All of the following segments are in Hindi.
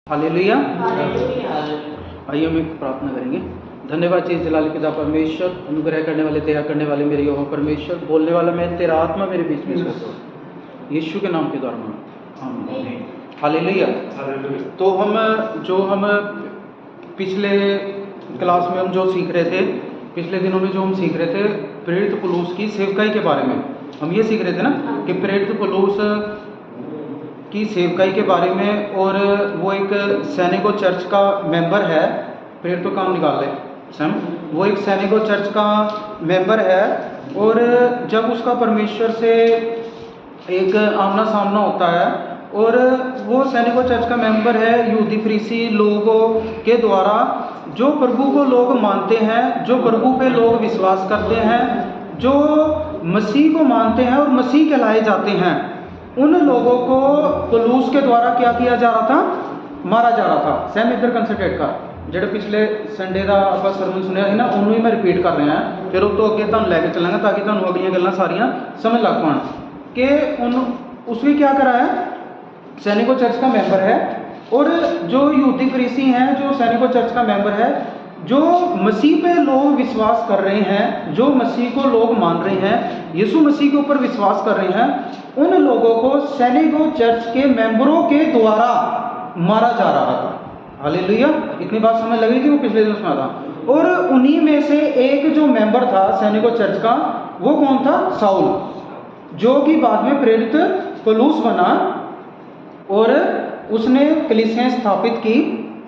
हालेलुया। आइए हम एक प्रार्थना करेंगे। धन्यवाद जी जलाल पिता परमेश्वर, अनुग्रह करने वाले, दया करने वाले मेरे यहोवा परमेश्वर, बोलने वाला मैं, तेरा आत्मा मेरे बीच में सोता यीशु के नाम के द्वारा मांगता हूं, आमीन। हालेलुया। तो हम पिछले क्लास में हम जो सीख रहे थे, पिछले दिनों में जो हम सीख रहे थे प्रेरित पौलुस की सेवकाई के बारे में, हम ये सीख रहे थे ना कि प्रेरित पौलुस की सेवकाई के बारे में, और वो एक सैनिको चर्च का मेंबर है। प्रेरित तो काम निकाल ले सम, वो एक सैनिको चर्च का मेंबर है, और जब उसका परमेश्वर से एक आमना सामना होता है, और वो सैनिको चर्च का मेंबर है यहूदी फरीसी लोगों के द्वारा, जो प्रभु को लोग मानते हैं, जो प्रभु पे लोग विश्वास करते हैं, जो मसीह को मानते हैं और मसीह कहलाए जाते हैं, उन लोगों को पौलुस के द्वारा क्या किया जा रहा था? मारा जा रहा था। सैम इधर कंसंट्रेट कर, ਜਿਹੜੇ ਪਿਛਲੇ ਸੰਡੇ ਦਾ ਆਪਾਂ ਸਰਮਨ ਸੁਣਿਆ ਸੀ ਨਾ, ਉਹਨੂੰ ਹੀ ਮੈਂ ਰਿਪੀਟ ਕਰ ਰਿਹਾ ਹਾਂ, ਫਿਰ ਉਹ ਤੋਂ ਅੱਗੇ ਤੁਹਾਨੂੰ ਲੈ ਕੇ ਚੱਲਾਂਗਾ ਤਾਂ ਕਿ ਤੁਹਾਨੂੰ ਅਗਲੀਆਂ ਗੱਲਾਂ ਸਾਰੀਆਂ समझ लग पान कि उसने क्या करा है? सैनिको चर्च का मेंबर है, और जो यहूदी फरीसी हैं, जो सैनिको चर्च का मेंबर है, जो मसीह पे लोग विश्वास कर रहे हैं, जो मसीह को लोग मान रहे हैं, यीशु मसीह के ऊपर विश्वास कर रहे हैं, उन लोगों को सैनिको चर्च के मेंबरों के द्वारा मारा जा रहा था। हालेलुया। इतनी बात समझ लगी थी, वो पिछले दिन सुना था। और उन्हीं में से एक जो मेंबर था सैनिको चर्च का, वो कौन था? साउल, जो कि बाद में प्रेरित पौलुस बना, और उसने कलीसियाएं स्थापित की,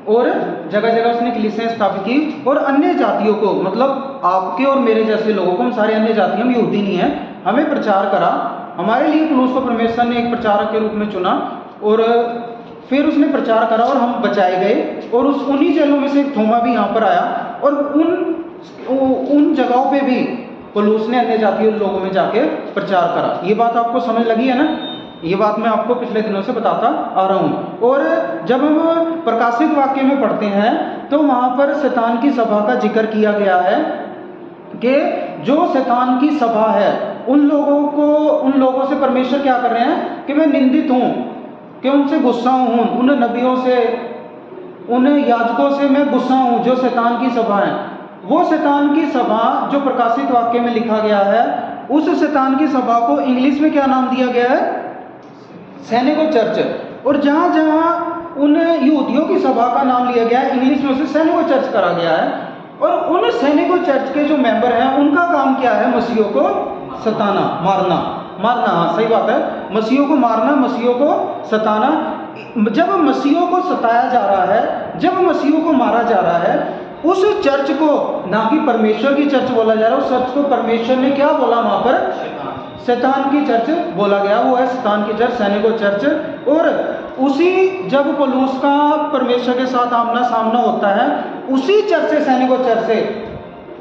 और जगह जगह उसने कलीसियाएं स्थापित की, और अन्य जातियों को, मतलब आपके और मेरे जैसे लोगों को, हम सारे अन्य जाति, हम यहूदी नहीं हैं, हमें प्रचार करा। हमारे लिए पौलुस को परमेश्वर ने एक प्रचारक के रूप में चुना, और फिर उसने प्रचार करा और हम बचाए गए। और उन्हीं जेलों में से एक थोमा भी यहाँ पर आया, और उन जगहों पे भी पौलुस ने अन्य जातीय लोगों में जाके प्रचार करा। ये बात आपको समझ लगी है ना? ये बात मैं आपको पिछले दिनों से बताता आ रहा हूँ। और जब हम प्रकाशित वाक्य में पढ़ते हैं तो वहाँ पर शैतान की सभा का जिक्र किया गया है कि जो शैतान की सभा है, उन लोगों से परमेश्वर क्या कर रहे हैं कि मैं निंदित हूँ, कि उनसे गुस्सा हूँ, उन नबियों से, उन याजकों से मैं गुस्सा हूँ, जो शैतान की सभा है। वो शैतान की सभा जो प्रकाशित वाक्य में लिखा गया है, उस शैतान की सभा को इंग्लिश में क्या नाम दिया गया है? सैनिको चर्च। और जहाँ जहाँ उन यहूदियों की सभा का नाम लिया गया है, इंग्लिश में उसे सैनिको चर्च करा गया है। और उन सैनिको चर्च के जो मेंबर हैं, उनका काम क्या है? मसीहों को सताना, मारना। हाँ, सही बात है, मसीहों को मारना, मसीहों को सताना। जब मसीहों को सताया जा रहा है, जब मसीहों को मारा जा रहा है, उस चर्च को, ना कि परमेश्वर की चर्च बोला जा रहा है, उस चर्च को परमेश्वर ने क्या बोला वहां पर? शैतान की चर्च बोला गया। वो है शैतान की चर्च, सैनिको चर्च। और उसी जब पौलुस का परमेश्वर के साथ आमना सामना होता है, उसी चर्च से, सैनिको चर्च से,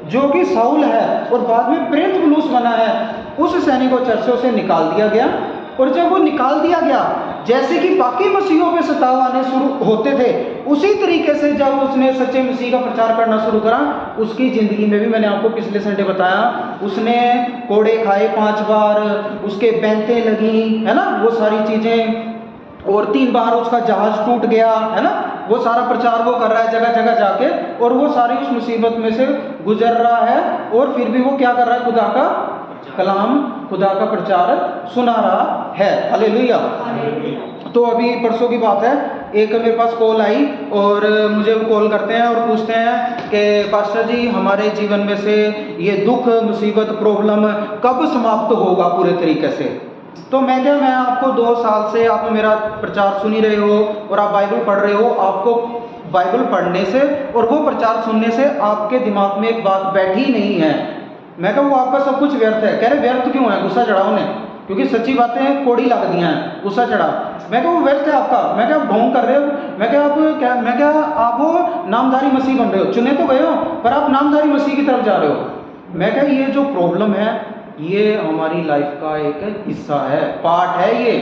जो कि साउल है और बाद में प्रेरित पौलुस बना है, उस सैनिको चर्च से उसे निकाल दिया गया। और जब वो निकाल दिया गया, जैसे कि बाकी मसीहों पे सताव आने शुरू होते थे, उसी तरीके से जब उसने सच्चे मसीह का प्रचार करना शुरू करा, उसकी ज़िंदगी में भी, मैंने आपको पिछले संडे बताया, उसने कोड़े खाए 5 बार, उसके बैंतें लगी, है ना, वो सारी चीज़ें, और 3 बार उसका जहाज टूट गया, है ना। वो सारा प्रचार वो कर रहा है जगह जगह जाके, और वो सारी उस मुसीबत में से गुजर रहा है, और फिर भी वो क्या कर रहा है? खुदा का कलाम, खुदा का प्रचार सुना रहा है। हालेलुया। तो अभी परसों की बात है, एक मेरे पास कॉल आई, और मुझे कॉल करते हैं और पूछते हैं कि पास्टर जी, हमारे जीवन में से ये दुख, मुसीबत, प्रॉब्लम कब समाप्त होगा पूरे तरीके से? तो मैं आपको 2 साल से आप मेरा प्रचार सुन ही रहे हो, और आप बाइबल पढ़ रहे हो, आपको बाइबल पढ़ने से और वो प्रचार सुनने से आपके दिमाग में एक बात बैठी नहीं है। मैं कहूँ वो आपका सब कुछ व्यर्थ है। कह रहे व्यर्थ क्यों है? गुस्सा चढ़ा उन्हें, क्योंकि सच्ची बातें कोड़ी लग दी हैं, गुस्सा चढ़ा। मैं कहूँ व्यर्थ है आपका। मैं क्या, आप ढोंग कर रहे हो? मैं क्या आप वो नामधारी मसीह बन रहे हो? चुने तो गए हो, पर आप नामधारी मसीह की तरफ जा रहे हो। मैं क्या, ये जो प्रॉब्लम है, ये हमारी लाइफ का एक हिस्सा है, पार्ट है ये।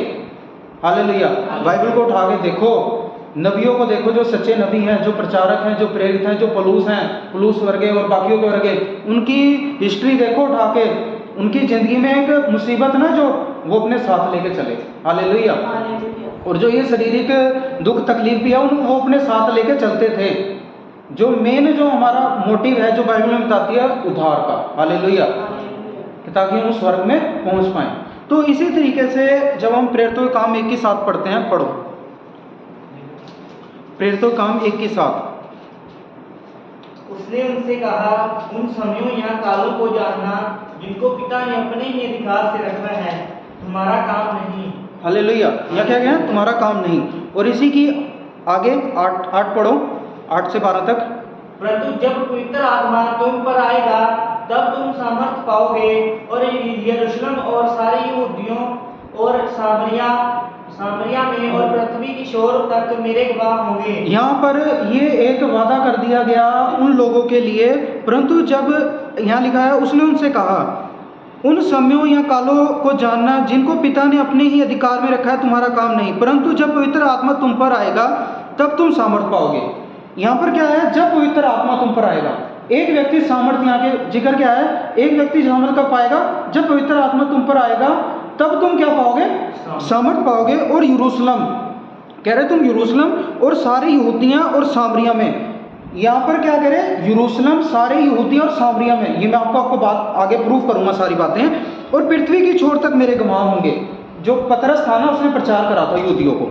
हालेलुया। बाइबल को उठा के देखो, नबियों को देखो, जो सच्चे नबी हैं, जो प्रचारक हैं, जो प्रेरित हैं, जो पौलुस हैं, पौलुस वर्गे और बाकियों के वर्गे, उनकी हिस्ट्री देखो उठा के, उनकी ज़िंदगी में एक मुसीबत ना जो वो अपने साथ लेके चले। हालेलुया। और जो ये शारीरिक दुख तकलीफ भी है वो अपने साथ लेके चलते थे। जो मेन जो हमारा मोटिव है, जो बाइबल में बताती है उद्धार का, हालेलुया, ताकि हम स्वर्ग में पहुंच पाएं। तो इसी तरीके से जब हम प्रेरितों के काम एक ही साथ पढ़ते हैं, पढ़ो प्रेरितों के काम एक ही साथ। उसने उनसे कहा, उन समयों या कालों को जानना जिनको पिता ने अपने ही अधिकार से रखा है, तुम्हारा काम नहीं। हालेलुया, यहाँ क्या है, तुम्हारा काम नहीं। और इसी की आगे 8 पढ़ो, 8 से 12 तक। परंतु जब पवित्र आत्मा तुम पर आएगा तब तुम सामर्थ पाओगे और यरूशलेम और सारे यहूदियों और सामरिया में और पृथ्वी की छोर तक मेरे गवाह होंगे। यहाँ पर ये एक वादा कर दिया गया उन लोगों के लिए, परंतु जब यहाँ लिखा है उसने उनसे कहा, उन समयों या कालों को जानना जिनको पिता ने अपने ही अधिकार में रखा है, तुम्हारा काम नहीं। परंतु जब पवित्र आत्मा तुम पर आएगा तब तुम सामर्थ पाओगे। यहाँ पर क्या है, जब पवित्र आत्मा तुम पर आएगा। एक व्यक्ति सामर्थ, यहाँ के जिक्र क्या है, एक व्यक्ति सामर्थ कब पाएगा, जब पवित्र आत्मा तुम पर आएगा तब तुम क्या पाओगे, सामर्थ पाओगे। और यरूशलेम कह रहे, तुम यरूशलेम और सारे यहूदियाँ और सामरिया में, यहाँ पर क्या कह रहे, यरूशलेम, सारे यहूदियाँ और सामरिया में, ये मैं आपको बात आगे प्रूफ करूंगा सारी बातें। और पृथ्वी की छोर तक मेरे गवाह होंगे। जो पतरस था ना, उसने प्रचार करा था यहूदियों को,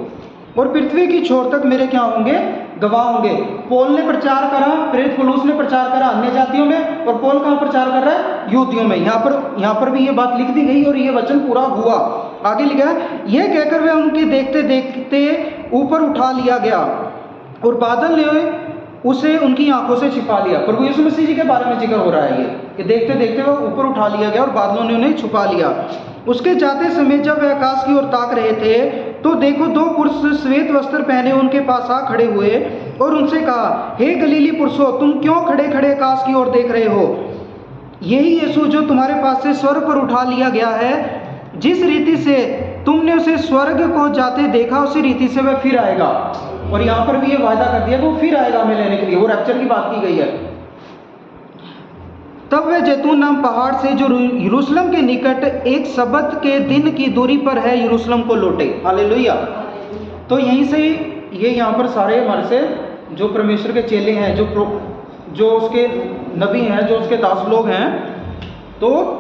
और पृथ्वी की छोर तक मेरे क्या होंगे, गवाह होंगे। पौल ने प्रचार करा, प्रेरित पौलुस ने प्रचार करा अन्य जातियों में, और पौल कहाँ प्रचार कर रहा है, यहूदियों में। यहाँ पर भी ये बात लिख दी गई और ये वचन पूरा हुआ। आगे लिखा है, यह कहकर वे उनके देखते देखते ऊपर उठा लिया गया और बादल ने उसे उनकी आंखों से छिपा लिया। प्रभु यीशु मसीह जी के बारे में जिक्र हो रहा है ये, कि देखते देखते वो ऊपर उठा लिया गया और बादलों ने उन्हें छुपा लिया। उसके जाते समय जब वे आकाश की ओर ताक रहे थे तो देखो 2 पुरुष श्वेत वस्त्र पहने उनके पास आ खड़े हुए और उनसे कहा, हे गलीली पुरुषों, तुम क्यों खड़े खड़े आकाश की ओर देख रहे हो? यही यीशु जो तुम्हारे पास से स्वर्ग पर उठा लिया गया है, जिस रीति से तुमने उसे स्वर्ग को जाते देखा, उसी रीति से वह फिर आएगा। और यहाँ पर भी ये वायदा कर दिया कि वो फिर आएगा हमें लेने के लिए, वो रैप्चर की बात की गई है। तब वे जैतून नाम पहाड़ से जो यरूशलेम के निकट एक सबत के दिन की दूरी पर है, यरूशलेम को लौटे। हालेलुया। तो यहीं से ये यहाँ पर सारे हमारे से जो परमेश्वर के चेले हैं, जो उसके नबी हैं, जो उसके दास लोग हैं, तो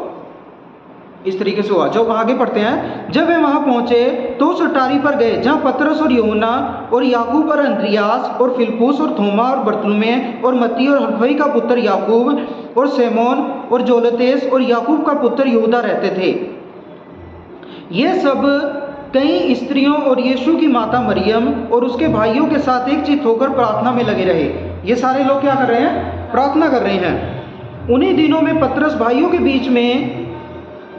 इस तरीके से हुआ। जब आगे पढ़ते हैं, जब वे वहाँ पहुँचे तो उस अटारी पर गए जहाँ पतरस और यूहन्ना और याकूब और अंद्रियास और फिलिप्पुस और थोमा और बरतुल्मै और मत्ती और हलफई का पुत्र याकूब और सेमोन और जोलतेस और याकूब का पुत्र यहूदा रहते थे। ये सब कई स्त्रियों और यीशु की माता मरियम और उसके भाइयों के साथ एक चित्त होकर प्रार्थना में लगे रहे। ये सारे लोग क्या कर रहे हैं, प्रार्थना कर रहे हैं। उन्हीं दिनों में पतरस भाइयों के बीच में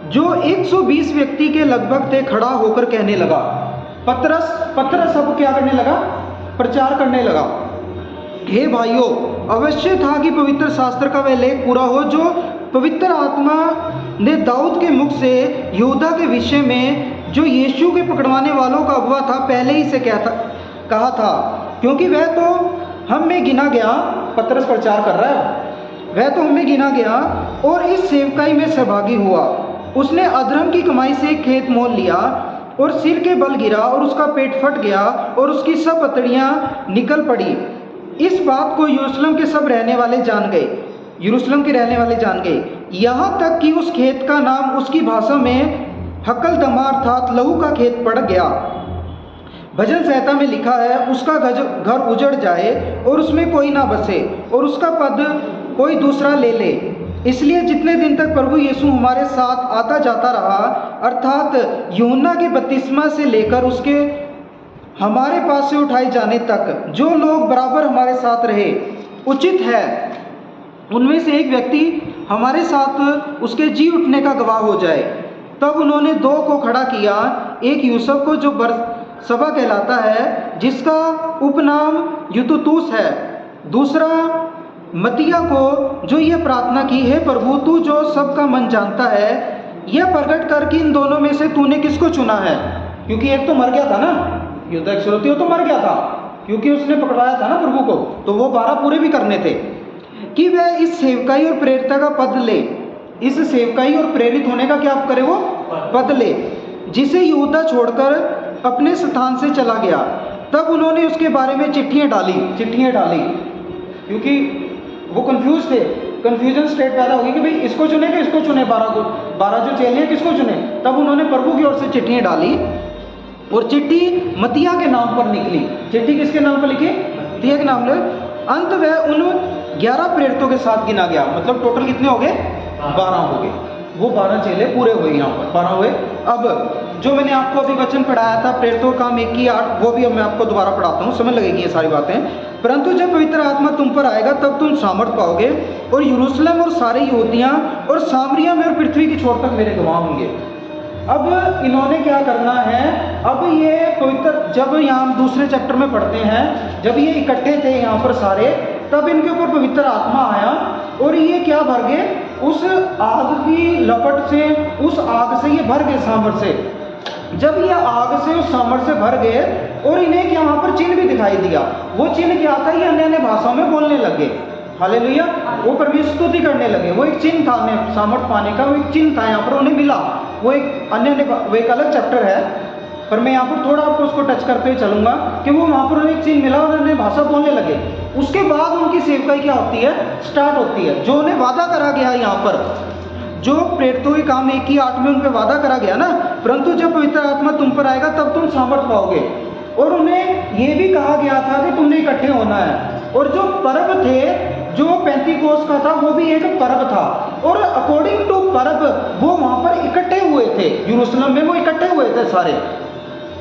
जो 120 व्यक्ति के लगभग थे खड़ा होकर कहने लगा। पतरस अब क्या करने लगा, प्रचार करने लगा, हे भाइयों, अवश्य था कि पवित्र शास्त्र का वह लेख पूरा हो जो पवित्र आत्मा ने दाऊद के मुख से यहूदा के विषय में, जो यीशु के पकड़वाने वालों का अगुआ था, पहले ही से कहा था, क्योंकि वह तो हम में गिना गया। पतरस प्रचार कर रहा है, वह तो हमें गिना गया और इस सेवकाई में सहभागी हुआ। उसने अधर्म की कमाई से एक खेत मोल लिया और सिर के बल गिरा और उसका पेट फट गया और उसकी सब पतड़ियाँ निकल पड़ी। इस बात को यरूशलेम के सब रहने वाले जान गए, यरूशलेम के रहने वाले जान गए, यहाँ तक कि उस खेत का नाम उसकी भाषा में हकलदमा अर्थात लहू का खेत पड़ गया। भजन संहिता में लिखा है, उसका घर उजड़ जाए और उसमें कोई ना बसे और उसका पद कोई दूसरा ले ले। इसलिए जितने दिन तक प्रभु यीशु हमारे साथ आता जाता रहा, अर्थात यूहन्ना के बपतिस्मा से लेकर उसके हमारे पास से उठाए जाने तक जो लोग बराबर हमारे साथ रहे, उचित है उनमें से एक व्यक्ति हमारे साथ उसके जी उठने का गवाह हो जाए। तब उन्होंने 2 को खड़ा किया, एक यूसुफ को जो बरसबा कहलाता है, जिसका उपनाम युतुतुस है, दूसरा मतिया को, जो ये प्रार्थना की, हे प्रभु, तू जो सबका मन जानता है, यह प्रकट कर कि इन दोनों में से तूने किसको चुना है। क्योंकि एक तो मर गया था ना, युद्ध इस्करियोती, वो तो मर गया था क्योंकि उसने पकड़वाया था ना प्रभु को, तो वो 12 पूरे भी करने थे, कि वह इस सेवकाई और प्रेरिता का पद ले। इस सेवकाई और प्रेरित होने का क्या करे, वो पद ले, जिसे यहूदा छोड़कर अपने स्थान से चला गया। तब उन्होंने उसके बारे में चिट्ठियाँ डाली, क्योंकि वो कंफ्यूज थे, कन्फ्यूजन स्टेट पैदा होगी कि भाई इसको चुने कि इसको चुने, 12 जो चेले हैं किसको चुने। तब उन्होंने प्रभु की ओर से चिट्ठियाँ डाली और चिट्ठी मत्तिया के नाम पर निकली। चिट्ठी किसके नाम पर लिखी? मत्तिया के नाम पर। अंत वह उन 11 प्रेरितों के साथ गिना गया, मतलब टोटल कितने हो गए? 12 हो गए। वो 12 चेले पूरे हुए, यहाँ पर 12 हुए। अब जो मैंने आपको अभी वचन पढ़ाया था प्रेरितों का काम 1:8, वो भी अब मैं आपको दोबारा पढ़ाता हूँ, समझ लगेगी ये सारी बातें। परंतु जब पवित्र आत्मा तुम पर आएगा तब तुम सामर्थ पाओगे और यरूशलेम और सारे यहूदिया और सामरिया में और पृथ्वी की छोर तक मेरे गवाह होंगे। अब इन्होंने क्या करना है? अब ये पवित्र, जब यहाँ हम दूसरे चैप्टर में पढ़ते हैं, जब ये इकट्ठे थे यहाँ पर सारे, तब इनके ऊपर पवित्र आत्मा आया और ये क्या भर गए? उस आग की लपट से, उस आग से ये भर गए, सामर्थ से। जब ये आग से उस सामर्थ से भर गए और इन्हें क्या वहाँ पर चिन्ह भी दिखाई दिया। वो चिन्ह क्या था? ये अन्य अन्य भाषाओं में बोलने लगे। हालेलुया। वो परमेश्वर की स्तुति करने लगे। वो एक चिन्ह था, उन्हें सामर्थ पाने का वो एक चिन्ह था, यहाँ पर उन्हें मिला। वो एक वो एक अलग चैप्टर है, पर मैं यहाँ पर थोड़ा आपको उसको टच करते हुए चलूंगा कि वो वहाँ पर उन्हें एक चिन्ह मिला और उन्हें भाषा बोलने लगे। उसके बाद उनकी सेवकाई क्या होती है? स्टार्ट होती है। जो उन्हें वादा करा गया यहाँ पर, जो प्रेरितों के काम 1:8 में उन पर वादा करा गया ना, परंतु जब पवित्र आत्मा तुम पर आएगा तब तुम सामर्थ पाओगे। और उन्हें ये भी कहा गया था कि तुमने इकट्ठे होना है। और जो पर्व थे, जो पेंतीकोस्त का था, वो भी एक पर्व था। और अकॉर्डिंग टू पर्व वो वहाँ पर इकट्ठे हुए थे, यरूशलेम में वो इकट्ठे हुए थे सारे।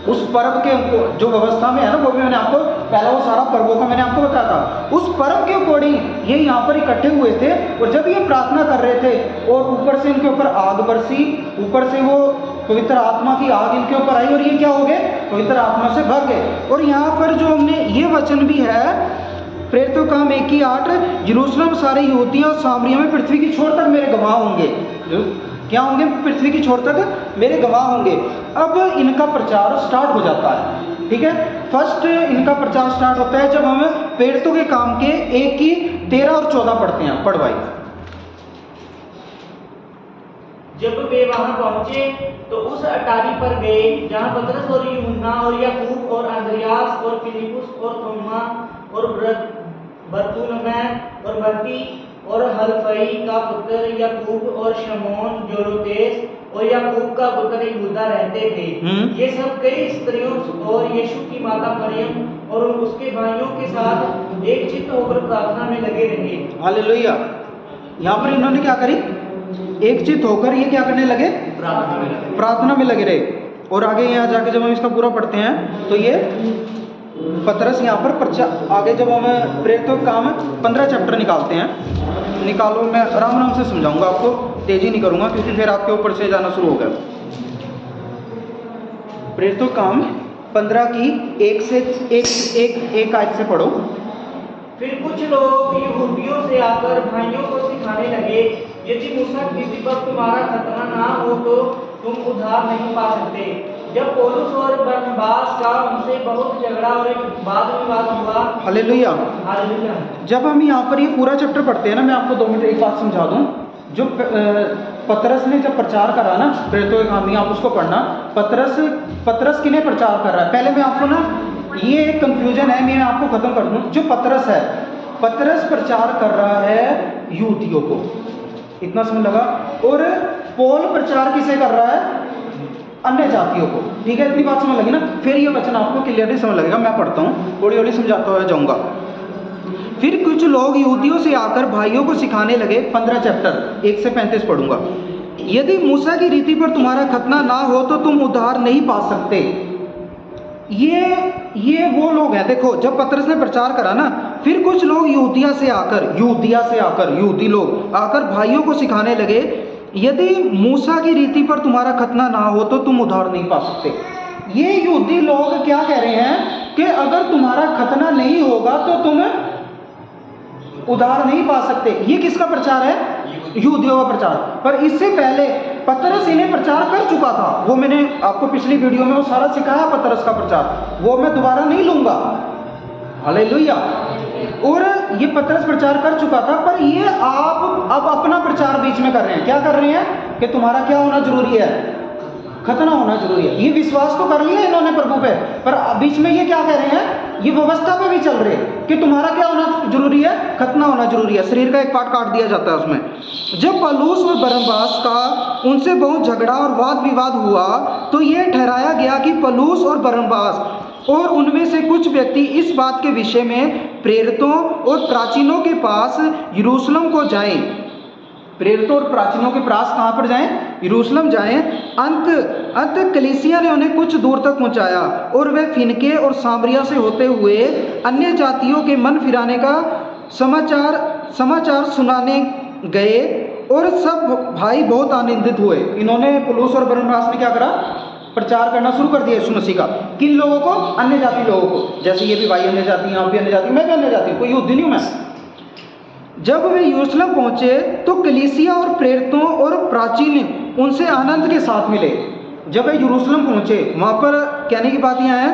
उस पर्व के जो व्यवस्था में है ना, वो भी मैंने आपको पहला वो सारा पर्वों का मैंने आपको बताया था। उस पर्व के अकॉर्डिंग ये यहाँ पर इकट्ठे हुए थे। और जब ये प्रार्थना कर रहे थे और ऊपर से इनके ऊपर आग बरसी, ऊपर से वो पवित्र आत्मा की आग इनके ऊपर आई और ये क्या हो गए? पवित्र आत्मा से भर गए। और यहाँ पर जो हमने ये वचन भी है प्रेरितों का काम 1:8, यरूशलेम सारे यहूदिया और सामरिया में पृथ्वी की छोर तक मेरे गवाह होंगे। क्या होंगे? पृथ्वी की छोर तक मेरे गवाह होंगे। अब इनका प्रचार स्टार्ट हो जाता है, ठीक है। फर्स्ट इनका प्रचार स्टार्ट होता है जब हम प्रेरितों के काम के 1:13 और 14 पढ़ते हैं। पढ़ भाई। जब वे वहां पहुंचे तो उस अटारी पर गए जहां पतरस और यूहन्ना और याकूब और अंद्रयास और फिलिपुस और थोमा और बरतुलमै और मत्ती और हलफई का पुत्र याकूब और शमौन जोलोतेस और याकूब का पुत्र यहूदा रहते थे। ये सब कई स्त्रियों और यीशु की माता मरियम और उसके भाइयों के साथ एक चित्त होकर प्रार्थना में लगे रहे। हालेलुया। यहाँ पर इन्होंने क्या करी? एक चित्त होकर ये क्या करने लगे? प्रार्थना में लगे रहे। और आगे यहाँ जाके जब हम इसका पूरा पढ़ते हैं तो ये पतरस यहाँ पर आगे जब हम प्रेरितों का काम 15 चैप्टर निकालते हैं, निकालो, मैं आराम आराम से समझाऊंगा आपको, तेजी नहीं करूंगा क्योंकि फिर आपके ऊपर से जाना शुरू होगा। प्रेरितों का काम 15 की 1 आयत से पढ़ो। फिर कुछ लोग यहूदियों से आकर भाइयों को सिखाने लगे, यदि मूसा की विधि पर तुम्हारा खतना ना हो तो तुम उद्धार नहीं पा सकते। जब पौलुस और बरनबास का उनसे बहुत झगड़ा और वाद विवाद हुआ। हालेलुया। हालेलुया। जब हम यहाँ पर ये पूरा चैप्टर पढ़ते हैं ना, मैं आपको 2 मिनट एक बात समझा दूं। जो पतरस ने जब प्रचार करा ना प्रेरितों के काम में, आप उसको पढ़ना। पतरस किन्हें प्रचार कर रहा है? पहले मैं आपको ना, ये एक कंफ्यूजन है, मैं आपको खत्म कर दूं। जो पतरस है, पतरस प्रचार कर रहा है यहूदियों को, इतना समझ लगा। और पौल प्रचार किसे कर रहा है? अन्य जातियों को, ठीक है। इतनी बात समझ लगी ना? फिर ये वचन आपको क्लियरली समझ लगेगा। मैं पढ़ता हूँ, थोड़ी थोड़ी समझाता हुआ जाऊँगा। फिर कुछ लोग यहूदियों से आकर भाइयों को सिखाने लगे, 15 चैप्टर 1 से 35 पढ़ूंगा। यदि मूसा की रीति पर तुम्हारा खतना ना हो तो तुम उद्धार नहीं पा सकते। ये वो लोग हैं, देखो जब पतरस ने प्रचार करा ना, फिर कुछ लोग यहूदी लोग आकर भाइयों को सिखाने लगे, यदि मूसा की रीति पर तुम्हारा खतना ना हो तो तुम उद्धार नहीं पा सकते। ये यहूदी लोग क्या कह रहे हैं कि अगर तुम्हारा खतना नहीं होगा तो तुम उद्धार नहीं पा सकते। ये किसका प्रचार है? यहूदियों का प्रचार। पर इससे पहले पतरस इन्हें प्रचार कर चुका था। वो मैंने आपको पिछली वीडियो में वो सारा सिखाया पतरस का प्रचार, वो मैं दोबारा नहीं लूंगा। हालेलुया। और ये पतरस प्रचार कर चुका था, पर ये आप अब अपना प्रचार बीच में कर रहे हैं। क्या कर रहे हैं कि तुम्हारा क्या होना जरूरी है? खतना होना जरूरी है। ये विश्वास तो कर लिया इन्होंने प्रभु पे, पर बीच में ये क्या कह रहे हैं, ये व्यवस्था पे भी चल रहे हैं कि तुम्हारा क्या होना जरूरी है, खतना होना जरूरी है। शरीर का एक पार्ट काट दिया जाता है उसमें। जब पौलुस और बरनबास का उनसे बहुत झगड़ा और वाद विवाद हुआ तो ये ठहराया गया कि पौलुस और बरनबास और उनमें से कुछ व्यक्ति इस बात के विषय में प्रेरितों और प्राचीनों के पास यरूशलेम को जाएं। प्रेरितों और प्राचीनों के पास कहाँ पर जाएं, यरूशलेम जाएं। अंत कलीसिया ने उन्हें कुछ दूर तक पहुंचाया और वे फिनके और सामरिया से होते हुए अन्य जातियों के मन फिराने का समाचार सुनाने गए और सब भाई बहुत आनंदित हुए। इन्होंने पौलुस और बरनबास ने क्या करा, प्रचार करना शुरू कर दिया यीशु मसीह का। किन लोगों को, अन्य जाति लोगों को। जैसे ये भी भाई अन्य जाति, आप भी अन्य जाति, मैं भी अन्य जाति, कोई यहूदी नहीं हूं मैं। जब वे यरूशलेम पहुंचे तो कलीसिया और प्रेरितों और प्राचीन उनसे आनंद के साथ मिले। जब वे यरूशलेम पहुंचे, वहां पर कहने की बात यह है,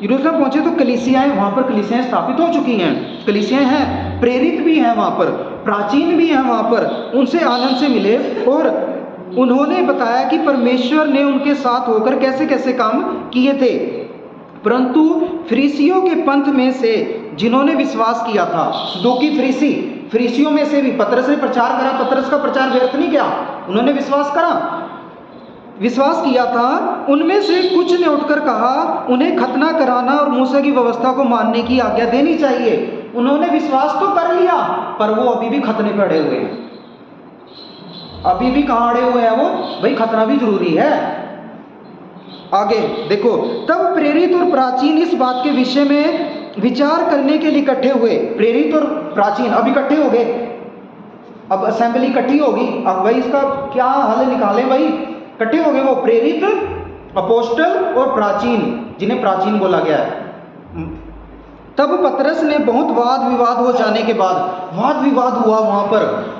यरूशलेम पहुंचे तो कलीसियाएं, वहां पर कलीसियाएं स्थापित हो चुकी हैं, कलीसियाएं हैं, प्रेरित भी हैं वहां पर, प्राचीन भी हैं वहां पर, उनसे आनंद से मिले और उन्होंने बताया कि परमेश्वर ने उनके साथ होकर कैसे कैसे काम किए थे। परंतु फरीसियों के पंथ में से जिन्होंने विश्वास किया था, सदूकी फरीसियों में से भी पतरस ने प्रचार करा, पतरस का प्रचार व्यर्थ नहीं गया, उन्होंने विश्वास किया था। उनमें से कुछ ने उठकर कहा उन्हें खतना कराना और मूसा की व्यवस्था को मानने की आज्ञा देनी चाहिए। उन्होंने विश्वास तो कर लिया पर वो अभी भी खतने पे अड़े हुए हैं। अभी भी कहाँ अड़े हुए हैं वो, भाई खतना भी जरूरी है। आगे देखो, तब प्रेरित और प्राचीन इस बात के विषय में विचार करने के लिए इकट्ठे हुए। प्रेरित और प्राचीन अब इकट्ठे हो गए, अब असेंबली इकट्ठी होगी, अब भाई इसका क्या हल निकालें, भाई इकट्ठे हो गए वो प्रेरित, अपोस्टल और प्राचीन, जिन्हें प्राचीन बोला गया है। तब पतरस ने बहुत वाद विवाद हो जाने के बाद, वाद विवाद हुआ वहां पर,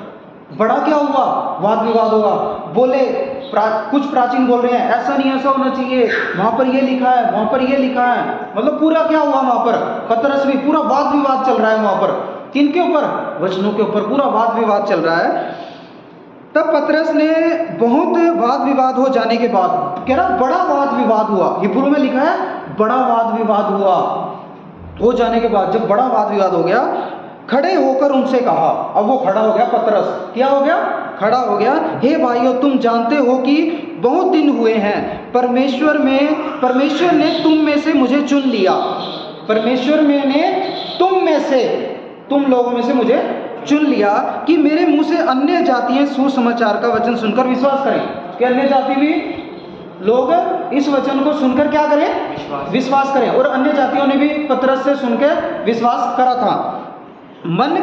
बड़ा क्या हुआ, वाद विवाद हुआ। बोले कुछ प्राचीन बोल रहे हैं ऐसा नहीं, ऐसा होना चाहिए, वहां पर ये लिखा है, वहां पर ये लिखा है, मतलब पूरा क्या हुआ वहां पर, पतरस भी, पूरा वाद विवाद चल रहा है वहां पर, किनके ऊपर, वचनों के ऊपर पूरा वाद विवाद चल रहा है। तब पतरस ने बहुत वाद विवाद हो जाने के बाद, कह रहा बड़ा वाद विवाद हुआ, हिब्रू में लिखा है बड़ा वाद विवाद हुआ, हो जाने के बाद जब बड़ा वाद विवाद हो गया, खड़े होकर उनसे कहा, अब वो खड़ा हो गया पतरस, क्या हो गया, खड़ा हो गया, हे भाइयों तुम जानते हो कि बहुत दिन हुए हैं परमेश्वर ने तुम में से मुझे चुन लिया, परमेश्वर ने तुम में से, तुम लोगों में से मुझे चुन लिया कि मेरे मुंह से अन्य जातियां सुसमाचार का वचन सुनकर विश्वास करें। कि अन्य जाति भी लोग इस वचन को सुनकर क्या करें, विश्वास करें। और अन्य जातियों ने भी पतरस से सुनकर विश्वास करा था। मन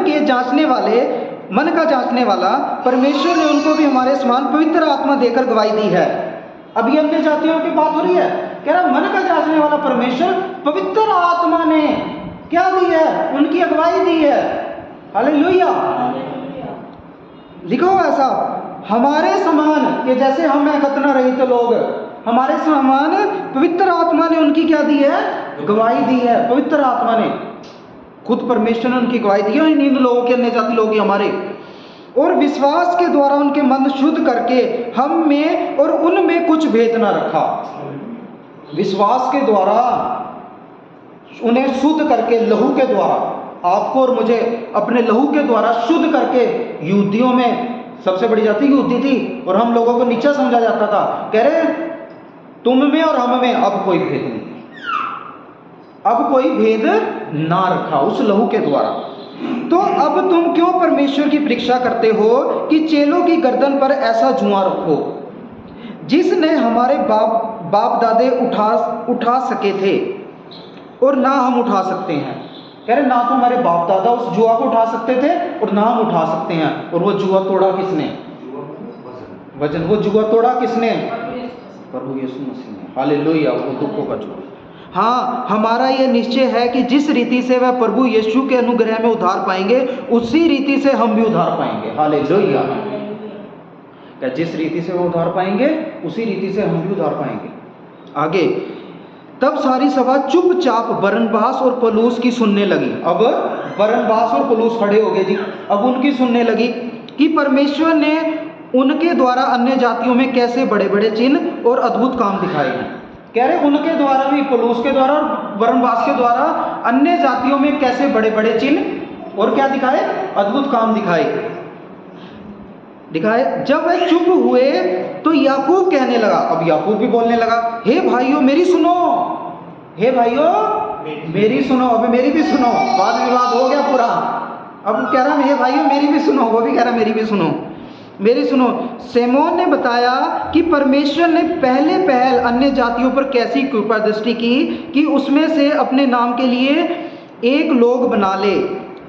का जांचने वाला परमेश्वर ने उनको भी हमारे समान पवित्र आत्मा देकर गवाही दी है। अब ये अन्य जातियों की बात हो रही है, कह रहा मन का जांचने वाला परमेश्वर पवित्र आत्मा ने क्या दी है, उनकी अगुवाई दी है। हालेलुया। लिखो ऐसा, हमारे समान, कि जैसे हम खतना रहित लोग, हमारे समान पवित्र आत्मा ने उनकी क्या दी है, गवाही दी है। पवित्र आत्मा ने, खुद परमेश्वर ने उनकी गवाही दी है, इन लोगों के, अन्य जाति लोग हमारे। और विश्वास के द्वारा उनके मन शुद्ध करके हम में और उनमें कुछ भेद न रखा। विश्वास के द्वारा उन्हें शुद्ध करके, लहू के द्वारा, आपको और मुझे अपने लहू के द्वारा शुद्ध करके, यहूदियों में सबसे बड़ी जाति यहूदी थी और हम लोगों को नीचा समझा जाता था, कह रहे तुम में और हम में अब कोई भेद नहीं, अब कोई भेद ना रखा उस लहू के द्वारा। तो अब तुम क्यों परमेश्वर की परीक्षा करते हो कि चेलों की गर्दन पर ऐसा जुआ रखो जिसने हमारे बाप दादे उठा सके थे और ना हम उठा सकते हैं। कह रहे ना तो हमारे बाप दादा उस जुआ को उठा सकते थे और ना हम उठा सकते हैं। और वो जुआ तोड़ा किसने, वजन, वो जुआ तोड़ा किसने, प्रभु यीशु मसीह ने। हालेलुया। वो दुखों का जुआ। हाँ, हमारा यह निश्चय है कि जिस रीति से वह प्रभु यीशु के अनुग्रह में उद्धार पाएंगे उसी रीति से हम भी उद्धार पाएंगे। हालेलुया। क्या जिस रीति से वो उद्धार पाएंगे उसी रीति से हम भी उद्धार पाएंगे। आगे, तब सारी सभा चुपचाप बरनबास और पौलुस की सुनने लगी। अब बरनबास और पौलुस खड़े हो गए जी, अब उनकी सुनने लगी कि परमेश्वर ने उनके द्वारा अन्य जातियों में कैसे बड़े बड़े चिन्ह और अद्भुत काम दिखाए हैं। कह रहे उनके द्वारा भी, पौलुस के द्वारा और बरनबास के द्वारा अन्य जातियों में कैसे बड़े बड़े चिन्ह और क्या दिखाए, अद्भुत काम दिखाए। जब वह चुप हुए तो याकूब कहने लगा, अब याकूब भी बोलने लगा, हे भाइयों मेरी सुनो, हे भाइयों मेरी सुनो। अब मेरी भी सुनो, वाद विवाद हो गया पूरा। अब कह रहा हे भाइयों मेरी भी सुनो, वो भी कह रहा मेरी भी सुनो, मेरी सुनो। सिमोन ने बताया कि परमेश्वर ने पहले पहल अन्य जातियों पर कैसी कृपा दृष्टि की कि उसमें से अपने नाम के लिए एक लोग बना ले।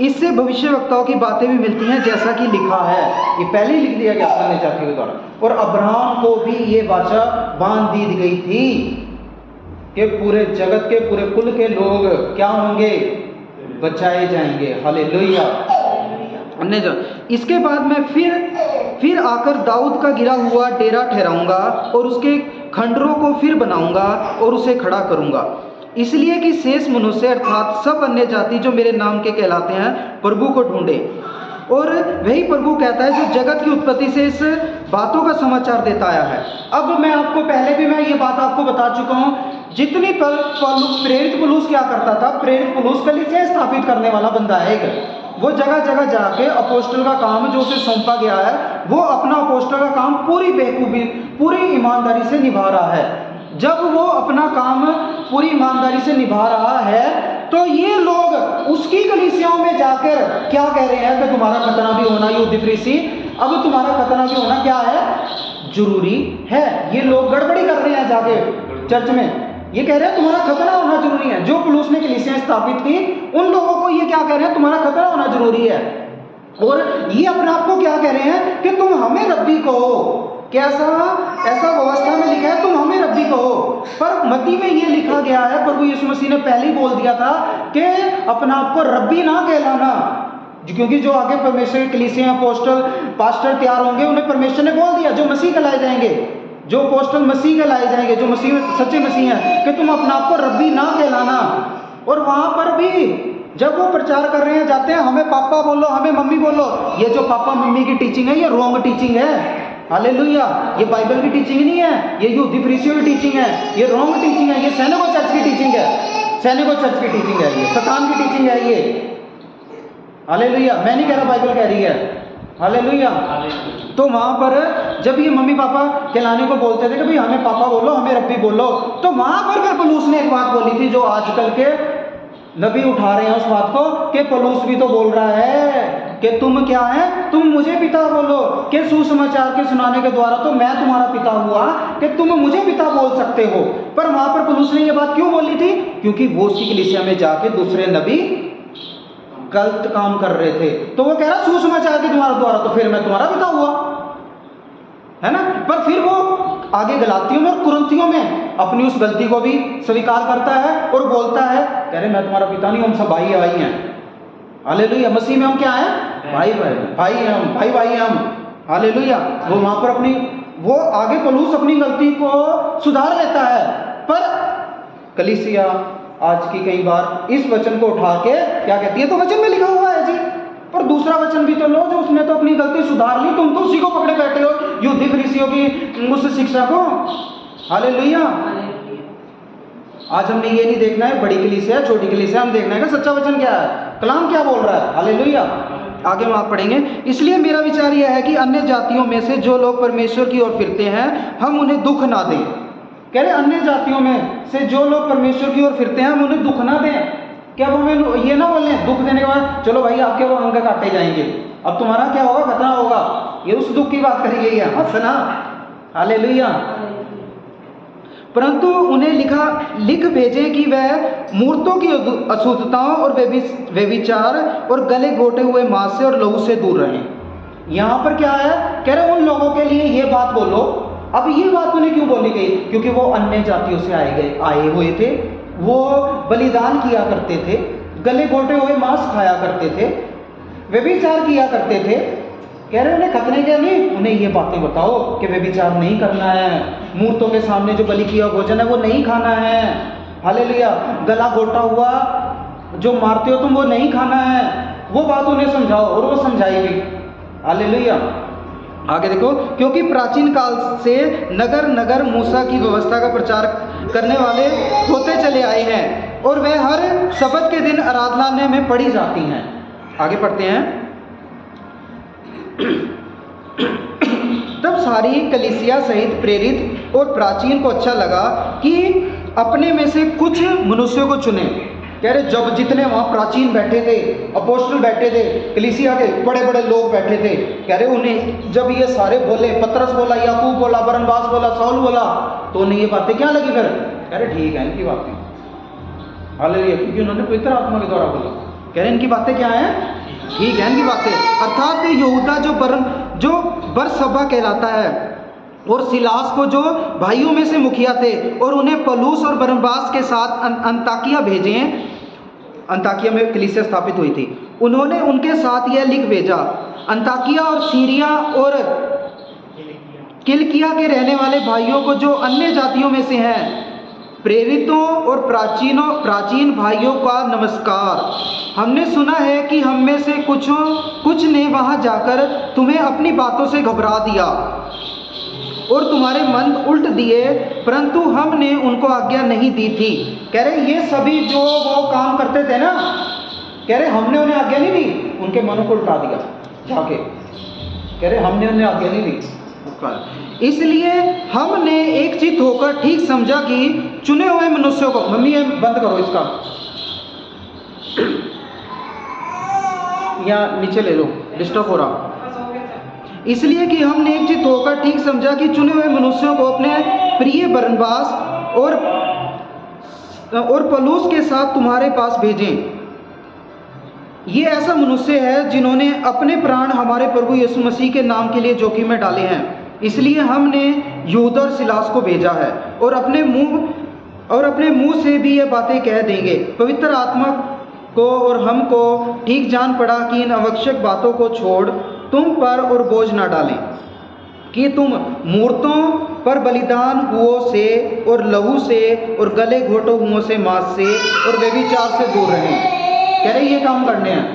इससे भविष्यवक्ताओं की बातें भी मिलती हैं, जैसा कि लिखा है। ये पहले ही लिख दिया गया अन्य जातियों के द्वारा। और अब्राहम को भी ये वाचा बांध दी गई थी कि पूरे जगत के, पूरे कुल के लोग क्या होंगे, बचाए जाएंगे। हालेलुया। इसके बाद मैं फिर आकर दाऊद का गिरा हुआ डेरा ठहराऊंगा और उसके खंडरों को फिर बनाऊंगा और उसे खड़ा करूंगा, इसलिए कि शेष मनुष्य अर्थात सब अन्य जाति जो मेरे नाम के कहलाते हैं प्रभु को ढूंढे। और वही प्रभु कहता है जो जगत की उत्पत्ति से इस बातों का समाचार देता आया है। अब मैं आपको पहले भी मैं ये बात आपको बता चुका हूँ, जितनी प्रेरित पौलुस क्या करता था, प्रेरित पौलुस कलीसिया स्थापित करने वाला बंदा है एक। वो जगह जगह जाके अपोस्टल का काम जो उसे सौंपा गया है, वो अपना अपोस्टल का काम पूरी बेखूबी, पूरी ईमानदारी से निभा रहा है। जब वो अपना काम पूरी ईमानदारी से निभा रहा है तो ये लोग उसकी कलीसियाओं में जाकर क्या कह रहे हैं कि तुम्हारा खतना भी होना, यहूदी फरीसी, अब तुम्हारा खतना भी होना क्या है, जरूरी है। ये लोग गड़बड़ी कर रहे हैं जाके चर्च में, ये कह रहे हैं तुम्हारा खतना होना जरूरी है। जो पौलुस ने कलीसियां स्थापित की उन लोगों को ये क्या कह रहे हैं, तुम्हारा खतना होना जरूरी है। और ये अपने आप को क्या कह रहे हैं कि तुम हमें रब्बी कहो। कैसा, ऐसा व्यवस्था में लिखा है तुम हमें रब्बी कहो, पर मत्ती में ये लिखा गया है, प्रभु यीशु मसीह ने पहले ही बोल दिया था कि अपना आप को रब्बी ना कहलाना, क्योंकि जो आगे परमेश्वर की कलीसियां अपोस्टल पास्टर तैयार होंगे उन्हें परमेश्वर ने बोल दिया, जो मसीह कहलाए जाएंगे, जो अपोस्टल मसीह कहलाए जाएंगे, जो मसीह में सच्चे मसीह हैं, कि तुम अपना आप को रब्बी ना कहलाना। और वहां पर भी जब वो प्रचार कर रहे हैं, जाते हैं हमें पापा बोलो, हमें मम्मी बोलो, ये जो पापा मम्मी की टीचिंग है ये रॉन्ग टीचिंग है। हालेलुया। ये बाइबल की टीचिंग नहीं है, ये यहूदी फरीसियों की टीचिंग है, ये रॉन्ग टीचिंग है, ये सैनिको चर्च की टीचिंग है, सैनिको चर्च की टीचिंग है, ये शैतान की टीचिंग है ये। हालेलुया। मैं नहीं कह रहा, बाइबल कह रही है। हालेलुया। तो वहां पर जब ये मम्मी पापा कहलाने को बोलते थे कि भाई हमें पापा बोलो, हमें रब्बी बोलो, तो वहां पर फिर पौलुस ने एक बात बोली थी जो आजकल के नबी उठा रहे हैं उस बात को, कि पौलुस भी तो बोल रहा है कि तुम क्या है, तुम मुझे पिता बोलो, कि सुसमाचार के सुनाने के द्वारा तो मैं तुम्हारा पिता हुआ कि तुम मुझे पिता बोल सकते हो। पर वहां पर पौलुस ने ये बात क्यों बोली थी, क्योंकि वो उसकी कलीसिया में जाके दूसरे नबी गलत काम कर रहे थे, तो वो कह रहा सुसमाचार के द्वारा तो फिर मैं तुम्हारा पिता हुआ, है ना। पर फिर वो आगे गलातियों में और कुरिन्थियों में अपनी उस गलती को भी स्वीकार करता है और बोलता है, कह रहे मैं तुम्हारा पिता नहीं, हम सब भाई भाई हैं। हालेलुया। मसीह में हम क्या हैं, भाई भाई हैं हम, भाई हैं हम। हालेलुया। वो वहां पर अपनी, वो आगे पौलुस अपनी गलती को सुधार लेता है, पर कलीसिया आज की कई बार इस वचन को उठा के क्या कहती है, तो वचन में लिखा हुआ है जी, पर दूसरा वचन भी तो लो, जो उसने तो अपनी गलती सुधार ली, तुम तो उसी को पकड़े बैठे हो, यहूदी फरीसियों की उस शिक्षा को। हालेलुया। आज हमने ये नहीं देखना है बड़ी कलीसिया छोटी कलीसिया, हम देखना है कि सच्चा वचन क्या है, कलाम क्या बोल रहा है। हालेलुया। आगे हम आप पढ़ेंगे। इसलिए मेरा विचार यह है कि अन्य जातियों में से जो लोग परमेश्वर की ओर फिरते हैं हम उन्हें दुख ना दें। कह रहे अन्य जातियों में से जो लोग परमेश्वर की ओर फिरते हैं हम उन्हें दुख ना दें। क्या हमें ये ना बोले दुख देने के बाद चलो भाई आपके वो अंग काटे जाएंगे, अब तुम्हारा क्या होगा, खतना होगा, ये उस दुख की बात करी गई है, हंसना। हालेलुया। परंतु उन्हें लिख भेजें कि वह मूर्तों की अशुद्धताओं और व्यभिचार और गले घोटे हुए मांस से और लहू से दूर रहें। यहाँ पर क्या है, कह रहे उन लोगों के लिए ये बात बोलो। अब ये बात उन्हें क्यों बोली गई, क्योंकि वो अन्य जातियों से आए हुए थे, वो बलिदान किया करते थे, गले घोटे हुए मांस खाया करते थे, व्यभिचार किया करते थे। कह रहे उन्हें खतने के नहीं, उन्हें ये बातें बताओ कि व्यभिचार नहीं करना है, मूर्तों के सामने जो बलि किया भोजन है वो नहीं खाना है। हालेलुया। गला घोटा हुआ जो मारते हो तुम वो नहीं खाना है, वो बात उन्हें समझाओ, और वो समझाई भी। हालेलुया। आगे देखो, क्योंकि प्राचीन काल से नगर नगर मूसा की व्यवस्था का प्रचार करने वाले होते चले आए हैं और वे हर शब्द के दिन आराधनालय में पढ़ी जाती हैं। आगे पढ़ते हैं। तब सारी कलीसिया सहित प्रेरित और प्राचीन को अच्छा लगा कि अपने में से कुछ मनुष्यों को चुने। कह रहे जब जितने वहाँ प्राचीन बैठे थे, अपोस्टल बैठे थे, कलीसिया के बड़े बड़े लोग बैठे थे, कह रहे उन्हें जब ये सारे बोले, पतरस बोला, याकूब बोला, बरनबास बोला, शाऊल बोला, तो उन्हें ये बातें क्या लगी फिर? कह रहे ठीक है इनकी बातें, हालेलुया, क्योंकि उन्होंने पवित्र आत्मा के द्वारा बोला। कह रहे इनकी बातें क्या हैं? ठीक है इनकी बातें। अर्थात यहूदा जो बरसब्बा कहलाता है और सिलास को जो भाइयों में से मुखिया थे और उन्हें पौलुस और बरनबास के साथ अंताकिया भेजे। अंताकिया में कलीसिया स्थापित हुई थी। उन्होंने उनके साथ यह लिख भेजा, अंताकिया और सीरिया और किलिकिया के रहने वाले भाइयों को जो अन्य जातियों में से हैं, प्रेरितों और प्राचीन भाइयों का नमस्कार। हमने सुना है कि हम में से कुछ ने वहां जाकर तुम्हें अपनी बातों से घबरा दिया और तुम्हारे मन उल्ट दिए, परंतु हमने उनको आज्ञा नहीं दी थी। कह रहे ये सभी जो वो काम करते थे ना, कह रहे हमने उन्हें आज्ञा नहीं दी, उनके मनों को उल्टा दिया जाके। कह रहे हमने उन्हें आज्ञा नहीं दी, इसलिए हमने एक चित्त होकर ठीक समझा कि चुने हुए मनुष्यों को, मम्मी ये बंद करो इसका, या नीचे ले लो, डिस्टर्ब हो रहा। इसलिए कि हमने एक चित्त होकर ठीक समझा कि चुने हुए मनुष्यों को अपने प्रिय बरनबास और पौलुस के साथ तुम्हारे पास भेजें। ये ऐसा मनुष्य है जिन्होंने अपने प्राण हमारे प्रभु यीशु मसीह के नाम के लिए जोखिम में डाले हैं। इसलिए हमने यहूदा और सिलास को भेजा है और अपने मुंह से भी ये बातें कह देंगे। पवित्र आत्मा को और हमको ठीक जान पड़ा कि इन आवश्यक बातों को छोड़ तुम पर और बोझ ना डालें कि तुम मूर्तों पर बलिदान हुओं से और लहू से और गले घोटो हुओं से, मांस से और व्यभिचार से दूर रहें। कह रहे ये काम करने हैं,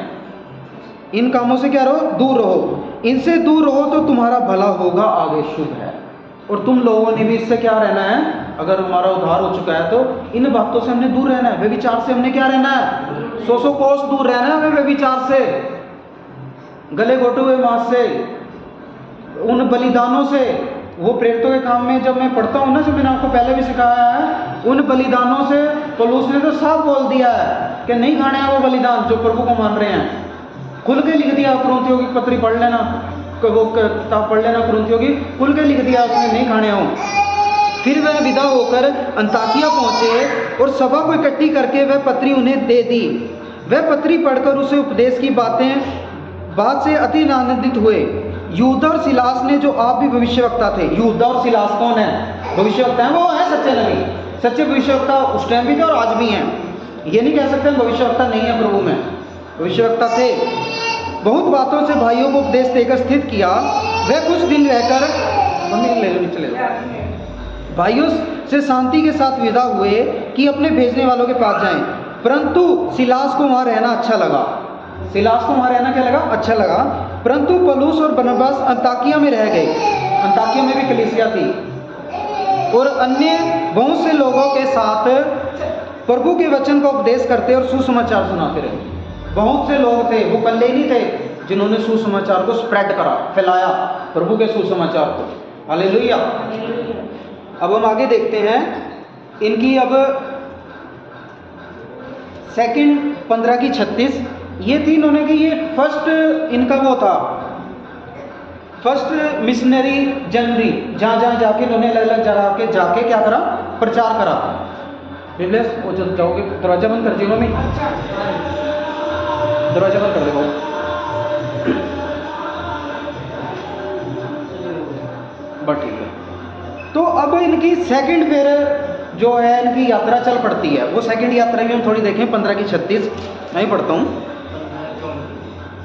इन कामों से क्या रहो? दूर रहो। इनसे दूर रहो तो तुम्हारा भला होगा, आगे शुभ है। और तुम लोगों ने भी इससे क्या रहना है? अगर हमारा उद्धार हो चुका है तो इन बातों से हमने दूर रहना है। व्यभिचार से हमने क्या रहना है? 100 कोस दूर रहना है हमें व्यभिचार से, गले घोटे हुए मांस से, उन बलिदानों से। वो प्रेरितों के काम में जब मैं पढ़ता हूँ ना, जो मैंने आपको पहले भी सिखाया है, उन बलिदानों से पौलुस ने तो साफ बोल दिया है कि नहीं खाने हैं वो बलिदान जो प्रभु को मान रहे हैं। खुल के लिख दिया, कुरिन्थियों की पत्री पढ़ लेना, वो किताब पढ़ लेना कुरिन्थियों की, खुल के लिख दिया उसने नहीं खाने हो। फिर वह विदा होकर अंताकिया पहुँचे और सभा को इकट्ठी करके वह पत्री उन्हें दे दी। वह पत्री पढ़कर उसे उपदेश की बात से अति आनंदित हुए। यहूदा और सिलास ने, जो आप भी भविष्यवक्ता थे। यहूदा और सिलास कौन है? भविष्यवक्ता है। वो है सच्चे नबी, सच्चे भविष्यवक्ता उस टाइम भी थे और आज भी हैं। ये नहीं कह सकते भविष्यवक्ता नहीं है प्रभु में, भविष्यवक्ता थे। बहुत बातों से भाइयों को उपदेश देकर स्थित किया। वह कुछ दिन रहकर भाइयों से शांति के साथ विदा हुए कि अपने भेजने वालों के पास जाएं, परंतु सिलास को वहाँ रहना अच्छा लगा। सिलास को वहाँ रहना क्या लगा? अच्छा लगा। परंतु पौलुस और बरनबास अंताकिया में रह गए। अंताकिया में भी कलीसिया थी और अन्य बहुत से लोगों के साथ प्रभु के वचन का उपदेश करते और सुसमाचार सुनाते रहे। बहुत से लोग थे, वो पल्ले नहीं थे जिन्होंने सुसमाचार को स्प्रेड करा, फैलाया प्रभु के सुसमाचार को। हालेलुया। अब हम आगे देखते हैं इनकी, अब सेकंड 15:36 ये थी इन्होंने कि ये फर्स्ट इनका वो था, फर्स्ट मिशनरी जनरी, जहाँ जहाँ जाके इन्होंने अलग अलग जाके क्या करा? प्रचार करा। वो जब जाओगे दरवाजा बंद कर दियो, मम्मी दरवाजा बंद कर दो। बट ठीक है। तो अब इनकी सेकंड फिर जो है इनकी यात्रा चल पड़ती है। वो सेकंड यात्रा भी हम थोड़ी देखें। 15:36 मैं ही पढ़ता हूँ।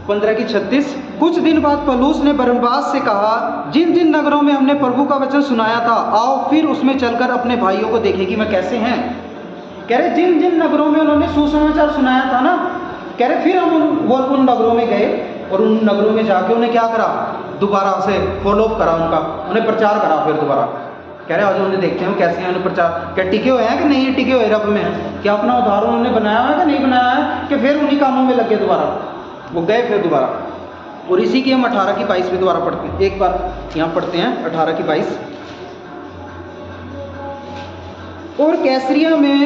15:36 कुछ दिन बाद पौलुस ने बरनबास से कहा, जिन जिन नगरों में हमने प्रभु का वचन सुनाया था, आओ फिर उसमें चलकर अपने भाइयों को देखें कि मैं कैसे हैं। कह रहे जिन जिन नगरों में उन्होंने सुसमाचार सुनाया था ना, कह रहे फिर हम उन नगरों में गए और उन नगरों में जाके उन्हें क्या करा? दोबारा से फॉलो अप करा उनका, उन्हें प्रचार करा फिर दोबारा। कह रहे आज उन्हें देखते हैं कैसे हैं, उन्हें प्रचार, क्या टिके हुए हैं कि नहीं टिके हुए रब में, क्या अपना उद्धार उन्होंने बनाया है कि नहीं बनाया है, कि फिर उन्हीं कामों में लगे दोबारा, वो गए फिर दोबारा। और इसी की हम 18 की 22 में दोबारा पढ़ते हैं, एक बार यहाँ पढ़ते हैं 18 की 22। और कैसरिया में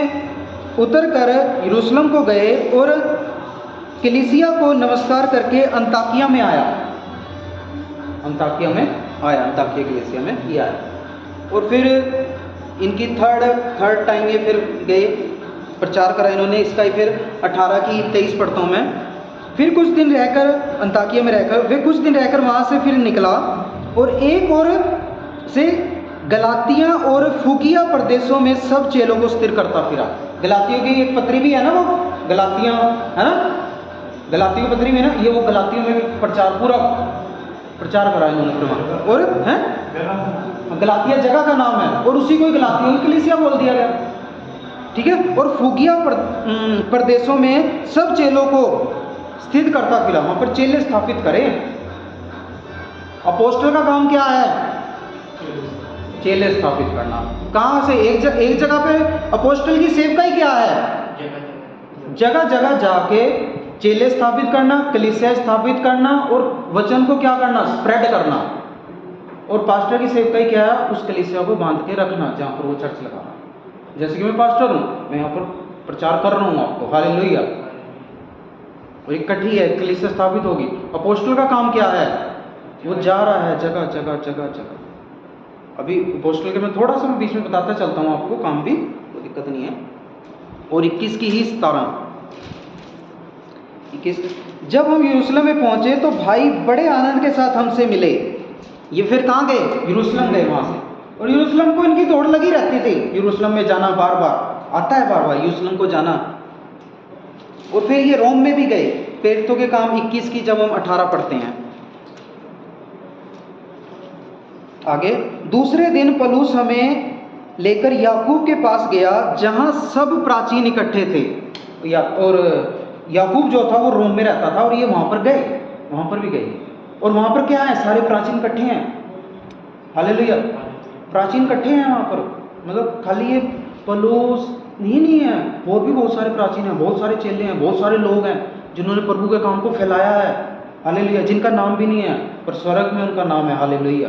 उतर कर यरूशलेम को गए और कलीसिया को नमस्कार करके अंताकिया में आया, अंताकिया में आया, अंताकिया कलीसिया में ये आया। और फिर इनकी थर्ड टाइम ये फिर गए, प्रचार करा इन्होंने इसका ही। फिर 18 की 23 पढ़ता हूँ मैं। फिर कुछ दिन रहकर अंताकिया में रहकर वे कुछ दिन रहकर वहाँ से फिर निकला और एक और से गलातिया और फुगिया प्रदेशों में सब चेलों को स्थिर करता फिरा। गलातियों की एक पत्री भी है ना, वो गलातियाँ है ना, गलातियों की पत्री में ना, ये वो गलातियों में भी प्रचार, पूरा प्रचार करा इन्होंने फिर वहाँ। और हैं गलातिया जगह का नाम है और उसी को गलातियों की कलीसिया बोल दिया गया, ठीक है। और फुगिया प्रदेशों में सब चेलों को स्थित करता फिरा, वहाँ पर चेले स्थापित करें। अपोस्टल का काम क्या है? चेले स्थापित करना। कहाँ से? एक जगह पे अपोस्टल की सेवकाई क्या है? जगह जगह जाके चेले स्थापित करना, कलीसिया स्थापित करना और वचन को क्या करना? स्प्रेड करना। और पास्टर की सेवकाई क्या है? उस कलीसिया को बांध के रखना जहाँ पर वो चर्च लगाना। जैसे कि मैं पास्टर हूँ, मैं यहाँ पर प्रचार कर रहा हूँ आपको, हालेलुया। और इकट्ठी है, कलीसिया स्थापित होगी। अपोस्टल का काम क्या है? वो जा रहा है जगह जगह जगह जगह। अभी अपोस्टल के मैं थोड़ा सा बीच में बताता चलता हूँ आपको, काम भी कोई दिक्कत नहीं है। और 21 की ही 17 21, जब हम यरूशलेम में पहुंचे तो भाई बड़े आनंद के साथ हमसे मिले। ये फिर कहाँ गए? यरूशलेम गए वहाँ से। और यरूशलेम को इनकी दौड़ लगी रहती थी, यरूशलेम में जाना, बार बार आता है, बार बार यरूशलेम को जाना। और फिर ये रोम में भी गए। प्रेरितों के काम 21 की जब हम 18 पढ़ते हैं आगे। दूसरे दिन पौलुस हमें लेकर याकूब के पास गया जहां सब प्राचीन इकट्ठे थे। और याकूब जो था वो रोम में रहता था और ये वहां पर गए, वहां पर भी गए। और वहां पर क्या है? सारे प्राचीन इकट्ठे हैं, हालेलुया। प्राचीन इकट्ठे हैं वहां पर, मतलब खाली ये पौलुस नहीं है, और भी बहुत सारे प्राचीन हैं, बहुत सारे चेले हैं, बहुत सारे लोग हैं जिन्होंने प्रभु के काम को फैलाया है, हालेलुया। जिनका नाम भी नहीं है पर स्वर्ग में उनका नाम है, हालेलुया।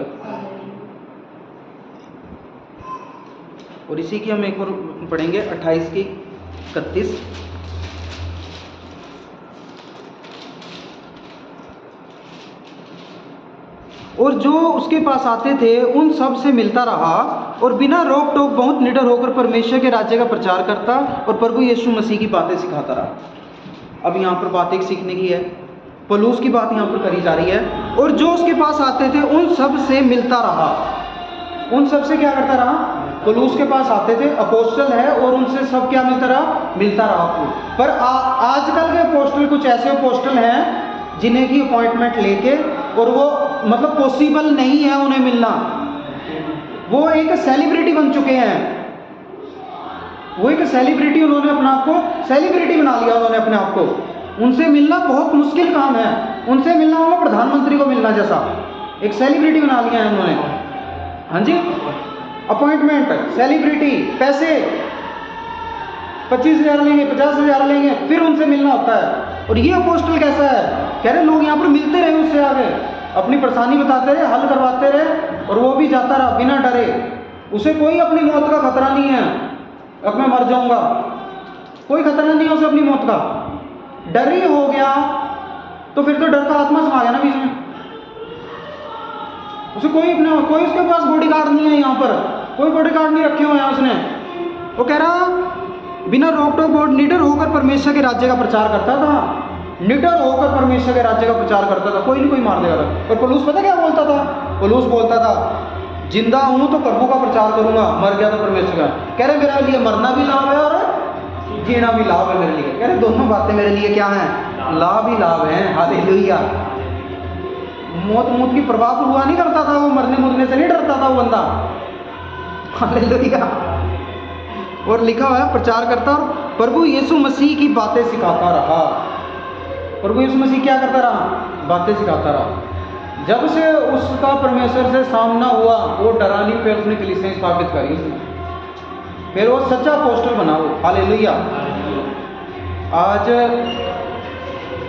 और इसी की हम एक और पढ़ेंगे 28 की 31। और जो उसके पास आते थे उन सब से मिलता रहा और बिना रोक टोक बहुत निडर होकर परमेश्वर के राज्य का प्रचार करता और प्रभु यीशु मसीह की बातें सिखाता रहा। अब यहाँ पर बात एक सीखने की है, पौलुस की बात यहाँ पर करी जा रही है। और जो उसके पास आते थे उन सब से मिलता रहा। उन सब से क्या करता रहा? पौलुस के पास आते थे, अपोस्टल है, और उनसे सब क्या मिलता रहा? मिलता रहा। पर आजकल के अपोस्टल कुछ ऐसे अपोस्टल हैं जिन्हें की अपॉइंटमेंट लेके, और वो मतलब पॉसिबल नहीं है उन्हें मिलना, वो एक सेलिब्रिटी बन चुके हैं। वो एक सेलिब्रिटी, उन्होंने अपने आप को सेलिब्रिटी बना लिया उन्होंने अपने आप को। उनसे मिलना बहुत मुश्किल काम है, उनसे मिलना होगा प्रधानमंत्री को मिलना जैसा, एक सेलिब्रिटी बना लिया है उन्होंने। हाँ जी, अपॉइंटमेंट, सेलिब्रिटी, पैसे 25,000 लेंगे, 50,000 लेंगे, फिर उनसे मिलना होता है। और ये अपोस्टल कैसा है? कह रहे लोग यहाँ पर मिलते रहे उससे आगे, अपनी परेशानी बताते रहे, हल करवाते रहे, और वो भी जाता रहा बिना डरे। उसे कोई अपनी मौत का खतरा नहीं है, अब मैं मर जाऊंगा, कोई खतरा नहीं है उसे अपनी मौत का। डर ही हो गया तो फिर तो डर का आत्मा समा गया ना बीच में। उसे कोई उसके पास बॉडीगार्ड नहीं है, यहाँ पर कोई बॉडीगार्ड नहीं रखे हुए हैं उसने। वो कह रहा बिना रोक टोक बहुत निडर होकर परमेश्वर के राज्य का प्रचार करता था, निडर होकर परमेश्वर के राज्य का प्रचार करता था, कोई नहीं कोई मार देगा था। और पौलुस पता क्या बोलता था? पौलुस बोलता था जिंदा हूं तो प्रभु का प्रचार करूंगा, मर गया तो परमेश्वर का। कह रहे मेरे लिए मरना भी लाभ है और जीना भी लाभ है मेरे लिए। कह रहे दोनों बातें मेरे लिए क्या हैं? लाभ ही लाभ है, हालेलुया। मौत की परवाह हुआ नहीं करता था वो, मरने मुरने से नहीं डरता था वो बंदा, हालेलुया। और लिखा हुआ है प्रचार करता और प्रभु यीशु मसीह की बातें सिखाता रहा। प्रभु यीशु मसीह क्या करता रहा? बातें सिखाता रहा। जब से उसका परमेश्वर से सामना हुआ वो डरा नहीं, फिर उसने कलीसियाँ स्थापित करी उसने, फिर वो सच्चा अपोस्टल बना वो। हालेलुया। आज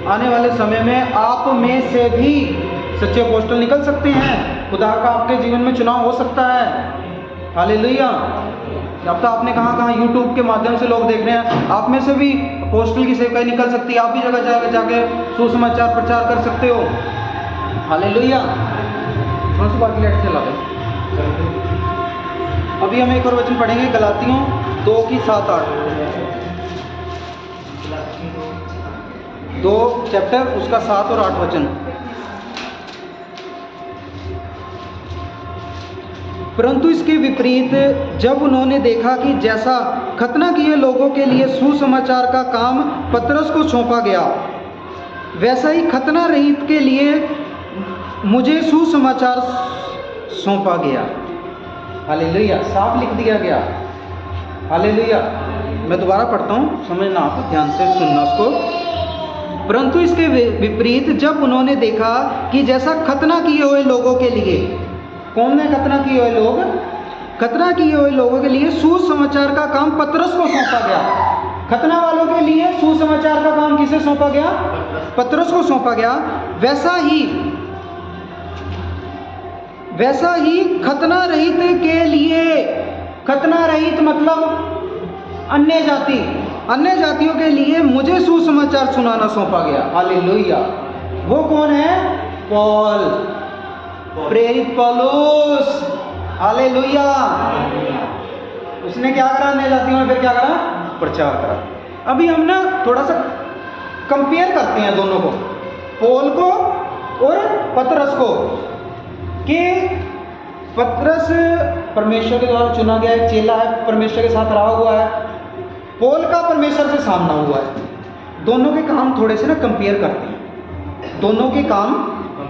आने वाले समय में आप में से भी सच्चे अपोस्टल निकल सकते हैं। खुदा का आपके जीवन में चुनाव हो सकता है। हालेलुया। अब तो आपने कहाँ यूट्यूब के माध्यम से लोग देख रहे हैं, आप में से भी अपोस्टल की सेवकाई निकल सकती है। आप भी जगह जाके सुसमाचार प्रचार कर सकते हो। हालेलुया। कौन सी बात लेट चला गए। अभी हम एक और वचन पढ़ेंगे, गलातियों 2:7-8, 2 चैप्टर उसका 7 और 8 वचन। परंतु इसके विपरीत जब उन्होंने देखा कि जैसा खतना किए लोगों के लिए सुसमाचार का काम पतरस को सौंपा गया, वैसा ही खतना रहित के लिए मुझे सुसमाचार सौंपा गया। हालेलुया। साफ लिख दिया गया। हालेलुया। मैं दोबारा पढ़ता हूँ, समझना, आप ध्यान से सुनना उसको। परंतु इसके विपरीत जब उन्होंने देखा कि जैसा खतना किए हुए लोगों के लिए, कौन ने खतना किए हुए लोग? खतना किए हुए लोगों के लिए सुसमाचार का काम पतरस को सौंपा गया। खतना वालों के लिए सुसमाचार का काम किसे सौंपा गया? पतरस को सौंपा गया। वैसा ही खतना रहित के लिए, खतना रहित मतलब अन्य जातियों के लिए मुझे सुसमाचार सुनाना सौंपा गया। हालेलुया। वो कौन है? पौल, प्रेरित पौलुस। हालेलुया। उसने क्या करा? अन्य जातियों में फिर क्या करा? प्रचार करा। अभी हम ना थोड़ा सा कंपेयर करते हैं दोनों को, पौल को और पतरस को, कि पतरस परमेश्वर के द्वारा चुना गया एक चेला है, परमेश्वर के साथ रहा हुआ है। पौल का परमेश्वर से सामना हुआ है। दोनों के काम थोड़े से ना कंपेयर करते हैं, दोनों के काम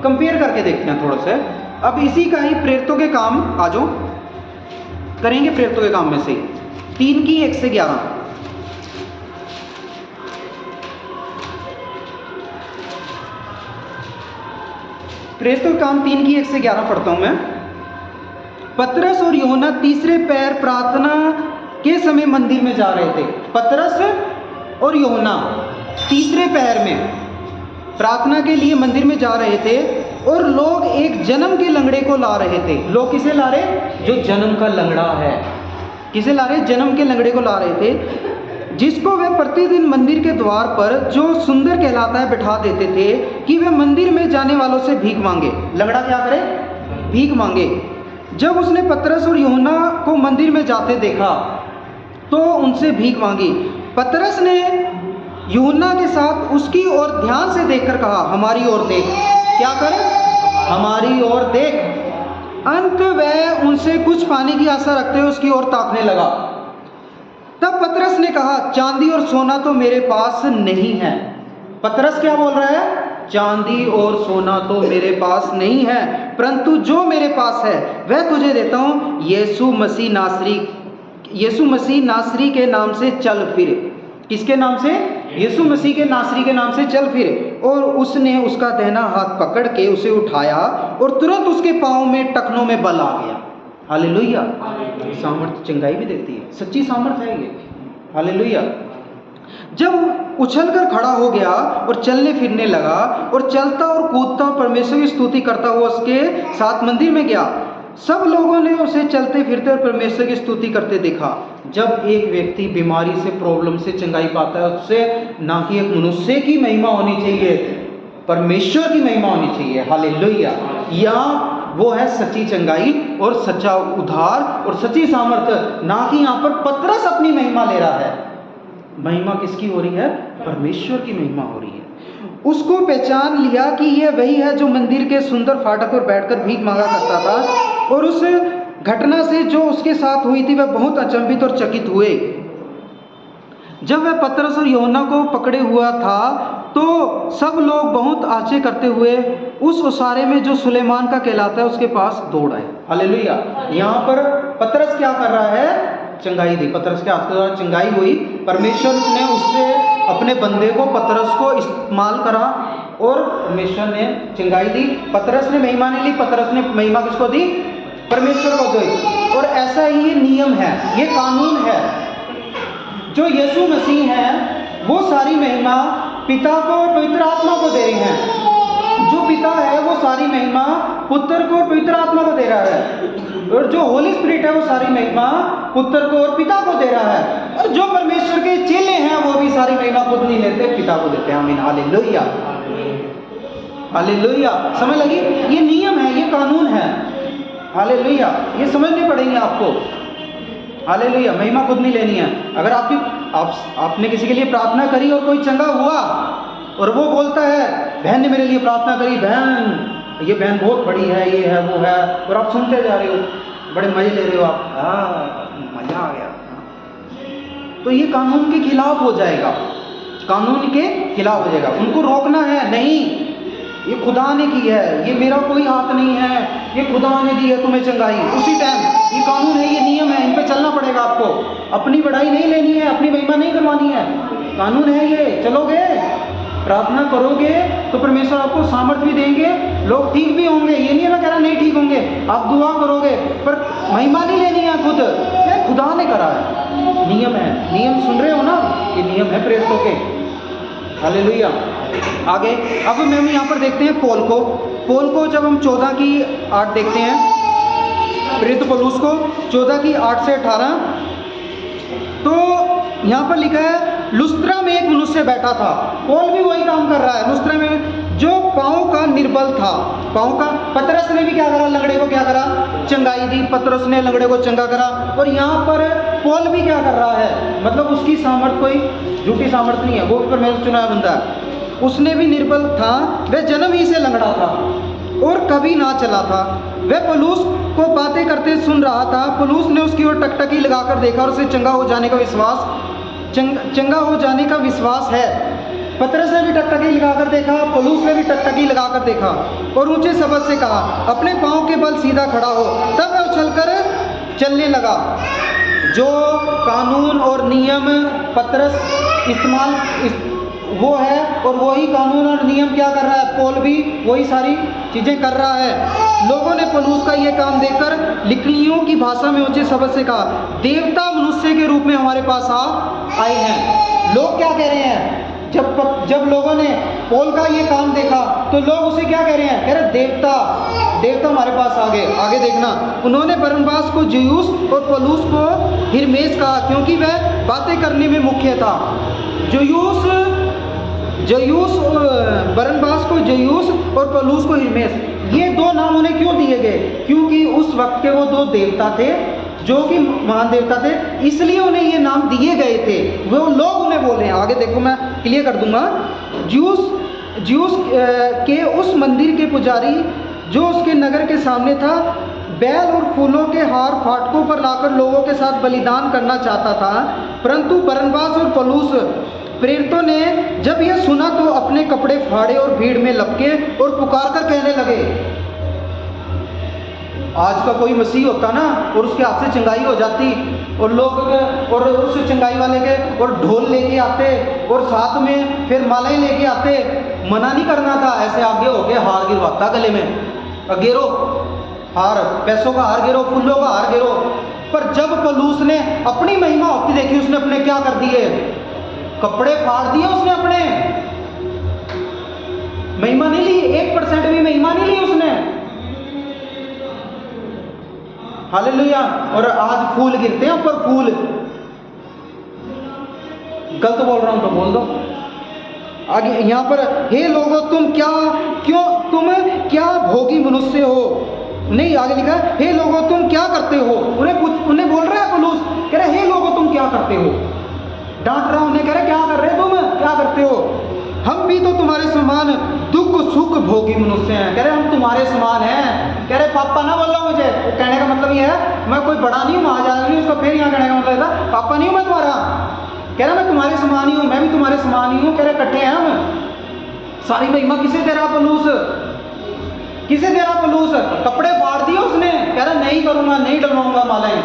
कंपेयर करके देखते हैं थोड़ा से। अब इसी का ही प्रेरितों के काम आ जाओ करेंगे। प्रेरितों के काम में से 3:1-11, प्रेरितों के काम 3:1-11 पढ़ता हूं मैं। पतरस और यूहन्ना तीसरे पैर प्रार्थना के समय मंदिर में जा रहे थे। पतरस और यूहन्ना तीसरे पैर में प्रार्थना के लिए मंदिर में जा रहे थे, और लोग एक जन्म के लंगड़े को ला रहे थे। लोग किसे ला रहे? जो जन्म का लंगड़ा है। किसे ला रहे? जन्म के लंगड़े को ला रहे थे, जिसको वे प्रतिदिन मंदिर के द्वार पर, जो सुंदर कहलाता है, बिठा देते थे कि वे मंदिर में जाने वालों से भीख मांगे। लंगड़ा क्या करे? भीख मांगे। जब उसने पतरस और यूहन्ना को मंदिर में जाते देखा तो उनसे भीख मांगी। पतरस ने यूहन्ना के साथ उसकी ओर ध्यान से देखकर कहा, हमारी ओर देख। क्या करे? हमारी ओर देख। अंत वह उनसे कुछ पाने की आशा रखते हुए उसकी ओर ताकने लगा। तब पतरस ने कहा, चांदी और सोना तो मेरे पास नहीं है। पतरस क्या बोल रहा है? चांदी और सोना तो मेरे पास नहीं है, परंतु जो मेरे पास है वह तुझे देता हूँ। यीशु मसीह नासरी के नाम से चल फिर। किसके नाम से? यीशु मसीह के नासरी के नाम से चल फिर। और उसने उसका दाहिना हाथ पकड़ के उसे उठाया, और तुरंत उसके पाँव में, टखनों में बल आ गया। हालेलुया। सामर्थ चंगाई भी देती है, सच्ची सामर्थ है ये। हालेलुया। जब उछलकर खड़ा हो गया और चलने फिरने लगा, और चलता और कूदता परमेश्वर की स्तुति करता हुआ उसके साथ मंदिर में गया। सब लोगों ने उसे चलते फिरते और परमेश्वर की स्तुति करते देखा। जब एक व्यक्ति बीमारी से, प्रॉब्लम से चंगाई पाता है, उससे ना कि एक मनुष्य की महिमा होनी चाहिए, परमेश्वर की महिमा होनी चाहिए। हालेलुया। या वो है सच्ची चंगाई और सच्चा उद्धार और सच्ची सामर्थ्य, ना कि यहाँ पर पतरस अपनी महिमा ले रहा है। महिमा किसकी हो रही है? परमेश्वर की महिमा हो रही है। उसको पहचान लिया कि यह वही है जो मंदिर के सुंदर फाटक पर बैठकर भीख मांगा करता था, और उस घटना से जो उसके साथ हुई थी वह बहुत अचंभित और चकित हुए। जब वह पतरस और यूहन्ना को पकड़े हुआ था तो सब लोग बहुत आश्चर्य करते हुए उस उसारे में जो सुलेमान का कहलाता है उसके पास दौड़ आए। हालेलुया। यहाँ पर पतरस क्या कर रहा है? चंगाई दी। पतरस के हाथ के द्वारा चंगाई हुई। परमेश्वर ने उससे अपने बंदे को, पतरस को इस्तेमाल करा और परमेश्वर ने चंगाई दी। पतरस ने महिमा नहीं ली, पतरस ने महिमा किसको दी? परमेश्वर को दी। और ऐसा ही ये नियम है, ये कानून है। जो यीशु मसीह हैं वो सारी महिमा पिता को और पवित्र आत्मा को दे रहे हैं। जो पिता है वो सारी महिमा पुत्र को और पवित्र आत्मा को दे रहा है, और जो होली स्पिरिट है वो सारी महिमा पुत्र को और पिता को दे रहा है। और जो परमेश्वर के चेले हैं वो भी सारी महिमा खुद नहीं लेते, पिता को देते हैं। आमीन, हालेलुया, हालेलुया। समझ लगी? ये नियम है, ये कानून है। हालेलुया, ये समझने पड़ेंगे आपको। हालेलुया, महिमा खुद नहीं लेनी है। अगर आपने किसी के लिए प्रार्थना करी और कोई चंगा हुआ और वो बोलता है बहन ने मेरे लिए प्रार्थना करी, बहन ये बहन बहुत बड़ी है, ये है वो है, और आप सुनते जा रहे हो, बड़े मजे ले रहे हो आप, मजा आ गया, तो ये कानून के खिलाफ हो जाएगा, कानून के खिलाफ हो जाएगा। उनको रोकना है, नहीं, ये खुदा ने की है, ये मेरा कोई हाथ नहीं है, ये खुदा ने दी है तुम्हें चंगाई उसी टाइम। ये कानून है, ये नियम है, इन पे चलना पड़ेगा आपको। अपनी बढ़ाई नहीं लेनी है, अपनी महिमा नहीं करवानी है, कानून है ये। चलोगे, प्रार्थना करोगे तो परमेश्वर आपको सामर्थ्य भी देंगे, लोग ठीक भी होंगे। ये नहीं मैं कह रहा नहीं ठीक होंगे, आप दुआ करोगे पर महिमा नहीं लेनी है खुद, ये खुदा ने करा है, नियम है। नियम सुन रहे हो ना, ये नियम है प्रेरितों के। हालेलुया। आगे अब हम यहाँ पर देखते हैं पौल को जब हम 14:8 देखते हैं, प्रेरित पौलुस को 14:8 से 18, तो यहाँ पर लिखा है लुस्त्रा में एक मनुष्य बैठा था। पौल भी वही काम कर रहा है लुस्त्रा में, जो पाँव का निर्बल था, पाँव का। पतरस ने भी क्या करा? लंगड़े को क्या करा? चंगाई दी। पतरस ने लंगड़े को चंगा करा। और यहाँ पर पौल भी क्या कर रहा है? मतलब उसकी सामर्थ कोई झूठी सामर्थ नहीं है, वो परमेश्वर चुना बंदा है। उसने भी निर्बल था, वह जन्म ही से लंगड़ा था और कभी ना चला था। वह पौलुस को बातें करते सुन रहा था। पौलुस ने उसकी ओर टकटकी लगाकर देखा और उसे चंगा हो जाने का विश्वास है। पतरस ने भी टकटकी लगाकर देखा, पौलुस ने भी टकटकी लगाकर देखा और ऊंचे शब्द से कहा, अपने पांव के बल सीधा खड़ा हो। तब वह उछलकर चलने लगा। जो कानून और नियम पतरस इस्तेमाल वो है, और वही कानून और नियम क्या कर रहा है? पौल भी वही सारी चीज़ें कर रहा है। लोगों ने पौलुस का ये काम देखकर लिकलियों की भाषा में ऊंचे शब्द से कहा, देवता मनुष्य के रूप में हमारे पास आए हैं। लोग क्या कह रहे हैं? जब लोगों ने पौल का ये काम देखा तो लोग उसे क्या कह रहे हैं? कह रहे देवता हमारे पास आ गए। आगे देखना, उन्होंने बरनबास को ज्यूस और पौलुस को हिरमेस कहा, क्योंकि वह बातें करने में मुख्य था। बरनबास को ज्यूस और पौलुस को हिरमेस, ये दो नाम उन्हें क्यों दिए गए? क्योंकि उस वक्त के वो दो देवता थे जो कि महान देवता थे, इसलिए उन्हें ये नाम दिए गए थे। वो लोग उन्हें बोल रहे हैं, आगे देखो मैं क्लियर कर दूंगा। ज्यूस के उस मंदिर के पुजारी जो उसके नगर के सामने था, बैल और फूलों के हार फाटकों पर लाकर लोगों के साथ बलिदान करना चाहता था। परंतु बरनबास और पौलुस प्रेरितों ने जब यह सुना तो अपने कपड़े फाड़े और भीड़ में लपके और पुकार कर कहने लगे। आज का कोई मसीह होता ना और उसके हाथ से चंगाई हो जाती, और लोग और उस चंगाई वाले के और ढोल लेके आते और साथ में फिर मालाएं लेके आते, मना नहीं करना था, ऐसे आगे होके हार गिरवाता गले में, गिरो हार, पैसों का हार गिरो, फूलों का हार गिरो। पर जब पौलुस ने अपनी महिमा होती देखी, उसने अपने क्या कर दिए? कपड़े फाड़ दिए उसने अपने। महिमा नहीं ली, 1% भी महिमा नहीं ली उसने। हालेलुया। और आज फूल गिरते हैं ऊपर, फूल। गलत बोल रहा हूं तो बोल दो। आगे यहां पर, हे लोगों तुम क्या भोगी मनुष्य हो? नहीं, आगे लिखा है, हे लोगों तुम क्या करते हो? उन्हें बोल रहा है पौलुस, कह रहे हे लोगों तुम क्या करते हो? डांट रहा, उन्हें कह रहे क्या कर रहे तुम, क्या करते हो? हम भी तो तुम्हारे समान दुख सुख भोगी मनुष्य हैं। कह रहे हम तुम्हारे समान हैं। कह रहे पापा ना बोल रहा मुझे, कहने का मतलब ये है मैं कोई बड़ा नहीं हूँ, महाजादा नहीं, उसका फिर यहाँ कहने का मतलब था पापा नहीं हूँ मैं तुम्हारा। कह रहा मैं तुम्हारे समान ही हूँ, मैं भी तुम्हारे समान ही हूँ। कह रहे इकट्ठे हैं हम। सारी महिमा किसे दे रहा पौलुस? किसे दे रहा पौलुस? कपड़े फाड़ दिए उसने, कह रहा नहीं करूंगा, नहीं डलवाऊंगा मालाएं।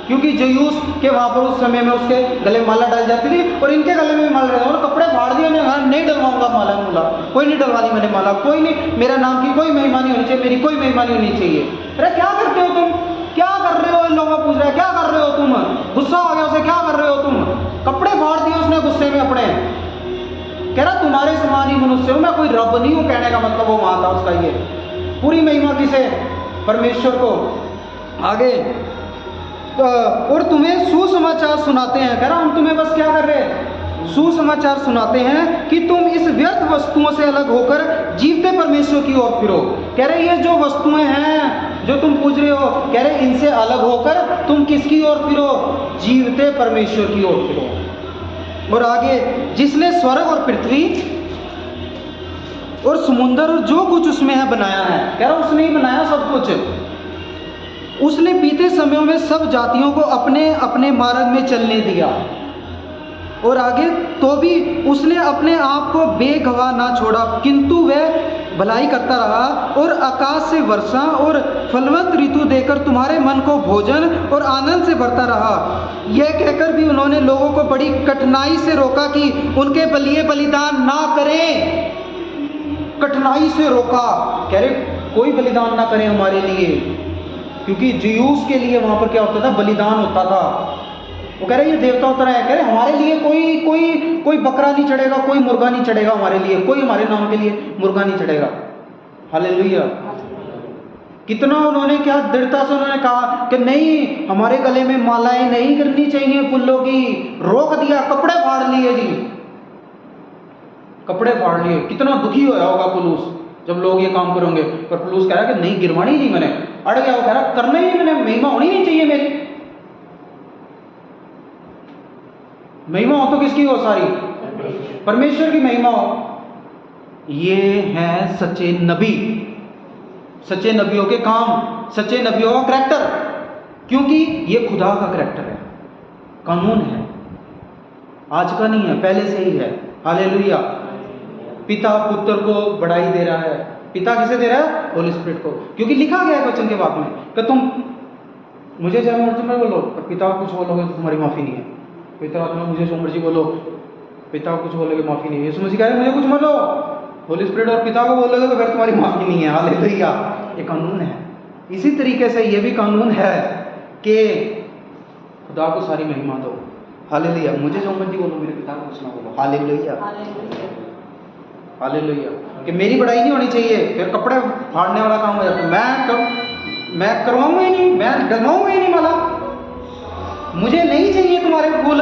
क्योंकि जयूस के वहाँ पर उस समय में उसके गले में माला डाली जाती थी और इनके गले में भी माला डाली, और कपड़े फाड़ दिए उन्हें, हाँ नहीं डलवाऊंगा माला मूला, कोई नहीं डलवानी मैंने माला, कोई नहीं, मेरा नाम की कोई महिमा नहीं होनी चाहिए, मेरी कोई महिमा नहीं होनी चाहिए। अरे क्या करते हो तुम, क्या कर रहे हो? इन लोगों पूछ रहे हैं क्या कर रहे हो तुम, गुस्सा आ गया उसे, क्या कर रहे हो तुम? कपड़े फाड़ दिए उसने गुस्से में अपने, कह रहा तुम्हारे समान ही मनुष्य हूं मैं, कोई रब नहीं हूं, कहने का मतलब वो वहां था उसका। ये पूरी महिमा किसे? परमेश्वर को। आगे और तुम्हें सुसमाचार सुनाते हैं, कह रहा हम तुम्हें बस क्या कर रहे हैं, सुसमाचार सुनाते हैं कि तुम इस व्यर्थ वस्तुओं से अलग होकर जीवते परमेश्वर की ओर फिरो। कह रहे ये जो वस्तुएं हैं जो तुम पूज रहे हो, कह रहे इनसे अलग होकर तुम किसकी ओर फिरो? जीवते परमेश्वर की ओर फिरो। और आगे, जिसने स्वर्ग और पृथ्वी और समुद्र और जो कुछ उसमें है बनाया है, कह रहा उसने ही बनाया सब कुछ। उसने बीते समयों में सब जातियों को अपने अपने मार्ग में चलने दिया। और आगे, तो भी उसने अपने आप को बेगवाह ना छोड़ा, किंतु वह भलाई करता रहा और आकाश से वर्षा और फलवंत ऋतु देकर तुम्हारे मन को भोजन और आनंद से भरता रहा। यह कहकर भी उन्होंने लोगों को बड़ी कठिनाई से रोका कि उनके लिए बलिदान ना करें। कठिनाई से रोका, कह रहे कोई बलिदान ना करें हमारे लिए, क्योंकि ज्यूस के लिए वहां पर क्या होता था? बलिदान होता था। वो कह रहे ये देवता उतर है, कह रहे हमारे लिए कोई बकरा नहीं चढ़ेगा, कोई मुर्गा नहीं चढ़ेगा हमारे लिए, कोई हमारे नाम के लिए मुर्गा नहीं चढ़ेगा। हालेलुया। कितना उन्होंने क्या दृढ़ता से उन्होंने कहा कि नहीं, हमारे गले में मालाएं नहीं करनी चाहिए फूलों की, रोक दिया, कपड़े फाड़ लिए जी, कपड़े फाड़ लिए। कितना दुखी होया होगा पुलूस जब लोग ये काम करेंगे, पर पुलूस कह रहा है कि नहीं, गिरवानी नहीं, मैंने अड़ गया। वो कह रहा करना ही मैंने, महिमा होनी नहीं चाहिए मेरी। महिमा हो तो किसकी हो? सारी परमेश्वर की महिमा हो। ये हैं सच्चे नबी, सच्चे नबियों के काम, सच्चे नबियों का करैक्टर, क्योंकि ये खुदा का करैक्टर है, कानून है, आज का नहीं है, पहले से ही है। हालेलुया। पिता पुत्र को बढ़ाई दे रहा है। पिता किसे दे रहा है? होली स्पिरिट को, क्योंकि लिखा गया है वचन के बाद में कि तुम मुझे जय मर्जी में बोलो, पर पिता को कुछ बोलोगे तो तुम्हारी माफी नहीं है। पिता आत्मा मुझे जो मर्जी बोलो, पिता को कुछ बोलोगे माफी नहीं है। यीशु मसीह कह रहे मुझे कुछ मत लो, होली स्पिरिट और पिता को बोलोगे तो फिर तुम्हारी माफी नहीं है। हालेलुया। ये कानून है। इसी तरीके से ये भी कानून है कि खुदा को सारी महिमा दो। हालेलुया। मुझे जो मर्जी बोलो, मेरे पिता को कुछ ना बोलो। हालेलुया। हालेलुया। कि मेरी बड़ाई नहीं होनी चाहिए, फिर कपड़े फाड़ने वाला काम हो जाता है। मैं करवाऊंगा ही नहीं, मैं डलवाऊंगा ही नहीं माला, मुझे नहीं चाहिए तुम्हारे फूल।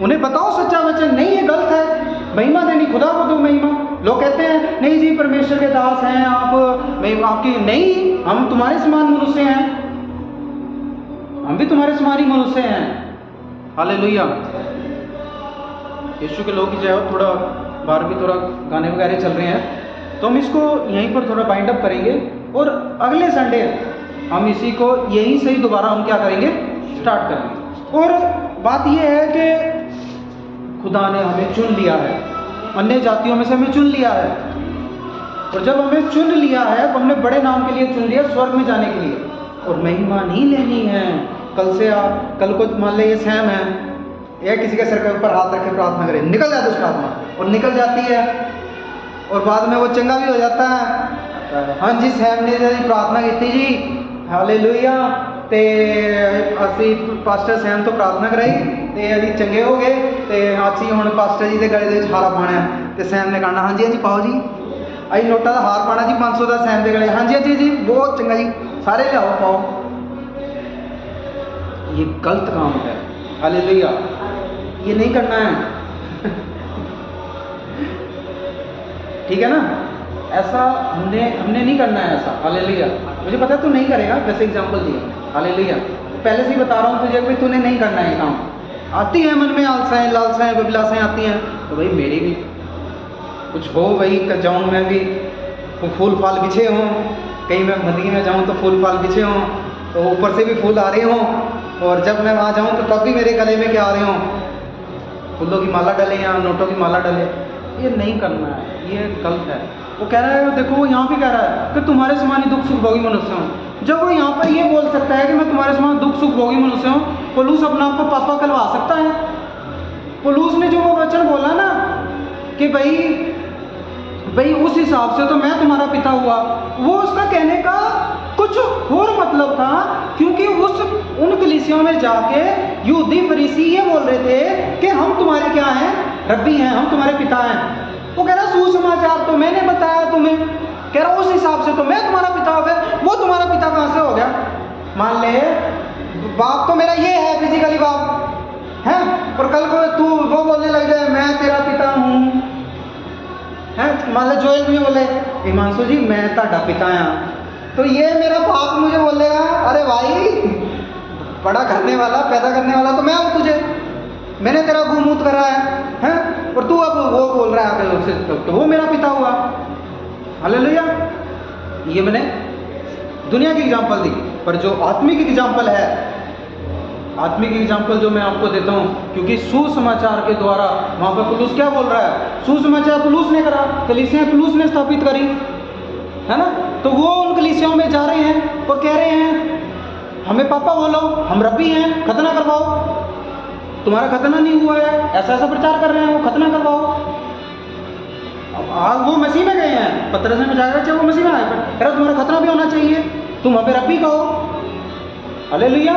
उन्हें बताओ सच्चा वचन, नहीं ये गलत है, महिमा देनी खुदा को दो महिमा। लोग कहते हैं नहीं जी परमेश्वर के दास हैं आप, आपकी नहीं, हम तुम्हारे समान मनुष्य हैं, हम भी तुम्हारे समान ही मनुष्य हैं। हालेलुया। यीशु के लोग की जय हो। थोड़ा बाहर भी थोड़ा गाने वगैरह चल रहे हैं, तो हम इसको यहीं पर थोड़ा बाइंड अप करेंगे और अगले संडे हम इसी को यहीं से ही दोबारा हम क्या करेंगे, स्टार्ट करेंगे। और बात यह है कि खुदा ने हमें चुन लिया है, अन्य जातियों में से हमें चुन लिया है, और जब हमें चुन लिया है तो हमने बड़े नाम के लिए चुन लिया, स्वर्ग में जाने के लिए, और महिमा नहीं लेनी है। कल को मान ले ये सैम है, या किसी के सर के ऊपर हाथ रख के प्रार्थना करे, निकल जाए दुष्ट आत्मा, और निकल जाती है, और बाद में वो चंगा भी हो जाता है। हाँ जी सैम ने जी प्रार्थना की जी, हालेलुया, ते असी पास्टर सैम तो प्रार्थना कराई ते अभी चंगे हो गए, ते असी हुण पास्टर जी के गले के हारा पाना है। तो सैम ने कहना हाँ जी पाओ जी, अभी नोटा का हार पाना जी 500 का सैम के गले, हाँ जी जी बहुत चंगा जी, सारे लियाओ पाओ। ये गलत काम है। हालेलुया। ये नहीं करना है। ठीक है ना, ऐसा हमने नहीं करना है ऐसा। हालेलुया। मुझे पता है तू नहीं करेगा, वैसे एग्जांपल दिया। हालेलुया। पहले से ही बता रहा हूँ तुझे कि तूने नहीं करना है काम। आती है मन में आलसाएं लालसाएं अभिलाषाएं आती हैं, तो भाई मेरी भी कुछ हो, भाई जाऊँ मैं भी, फूल फाल बिछे हों, कहीं मैं मंदिर में जाऊँ तो फूल फाल बिछे हों, तो ऊपर से भी फूल आ रहे हों, और जब मैं वहाँ जाऊँ तो तब भी मेरे गले में क्या आ रहे हों, फूलों की माला डले या नोटों की माला डले। ये नहीं करना है, ये गलत है। वो कह रहा है, देखो वो यहाँ भी कह रहा है कि तुम्हारे समान ही दुख सुख भोगी मनुष्य हूँ। जब वो यहाँ पर ये बोल सकता है कि मैं तुम्हारे समान दुख सुख भोगी मनुष्य हूँ, पौलुस अपने आप को पापा कहलवा सकता है? पौलुस ने जो वो वचन बोला ना कि भाई उस हिसाब से तो मैं तुम्हारा पिता हुआ, वो उसका कहने का कुछ और मतलब था, क्योंकि उन कलीसियों में जाके यहूदी फरीसी ये बोल रहे थे कि हम तुम्हारे क्या हैं, रब्बी हैं, हम तुम्हारे पिता हैं। वो कह रहा सुसमाचार तो मैंने बताया तुम्हें, कह रहा उस हिसाब से तो मैं तुम्हारा पिता हो गया, वो तुम्हारा पिता कहाँ से हो गया? मान ले बाप तो मेरा ये है, फिजिकली बाप है, और कल को तू वो बोलने लग जाए मैं तेरा पिता हूँ, है मान लो जोएल भी बोले हिमांशु जी मैं ताड़ा पिता हाँ, तो ये मेरा बाप मुझे बोलेगा अरे भाई बड़ा करने वाला पैदा करने वाला तो मैं हूँ तुझे, मैंने तेरा गुमूत करा है, और तू अब वो बोल रहा है उससे तो वो मेरा पिता हुआ। हालेलुया। ये मैंने दुनिया की एग्जाम्पल दी, पर जो आत्मिक एग्जाम्पल है, आत्मिक एग्जाम्पल जो मैं आपको देता हूँ, क्योंकि सुसमाचार के द्वारा वहाँ पर पौलुस क्या बोल रहा है, सुसमाचार पौलुस ने करा, कलीसियाँ पौलुस ने स्थापित करी, है ना, तो वो उन कलीसियाओं में जा रहे हैं और कह रहे हैं हमें पापा बोलो, हम रब्बी हैं, खतना करवाओ, तुम्हारा खतना नहीं हुआ है, ऐसा ऐसा प्रचार कर रहे हैं, वो खतना करवाओ। अब आज वो मसीह में गए हैं, पतरस ने बचाया चाहे वो मसीह में आए, पर तुम्हारा खतना भी होना चाहिए, तुम हमें रब्बी कहो, हालेलुया,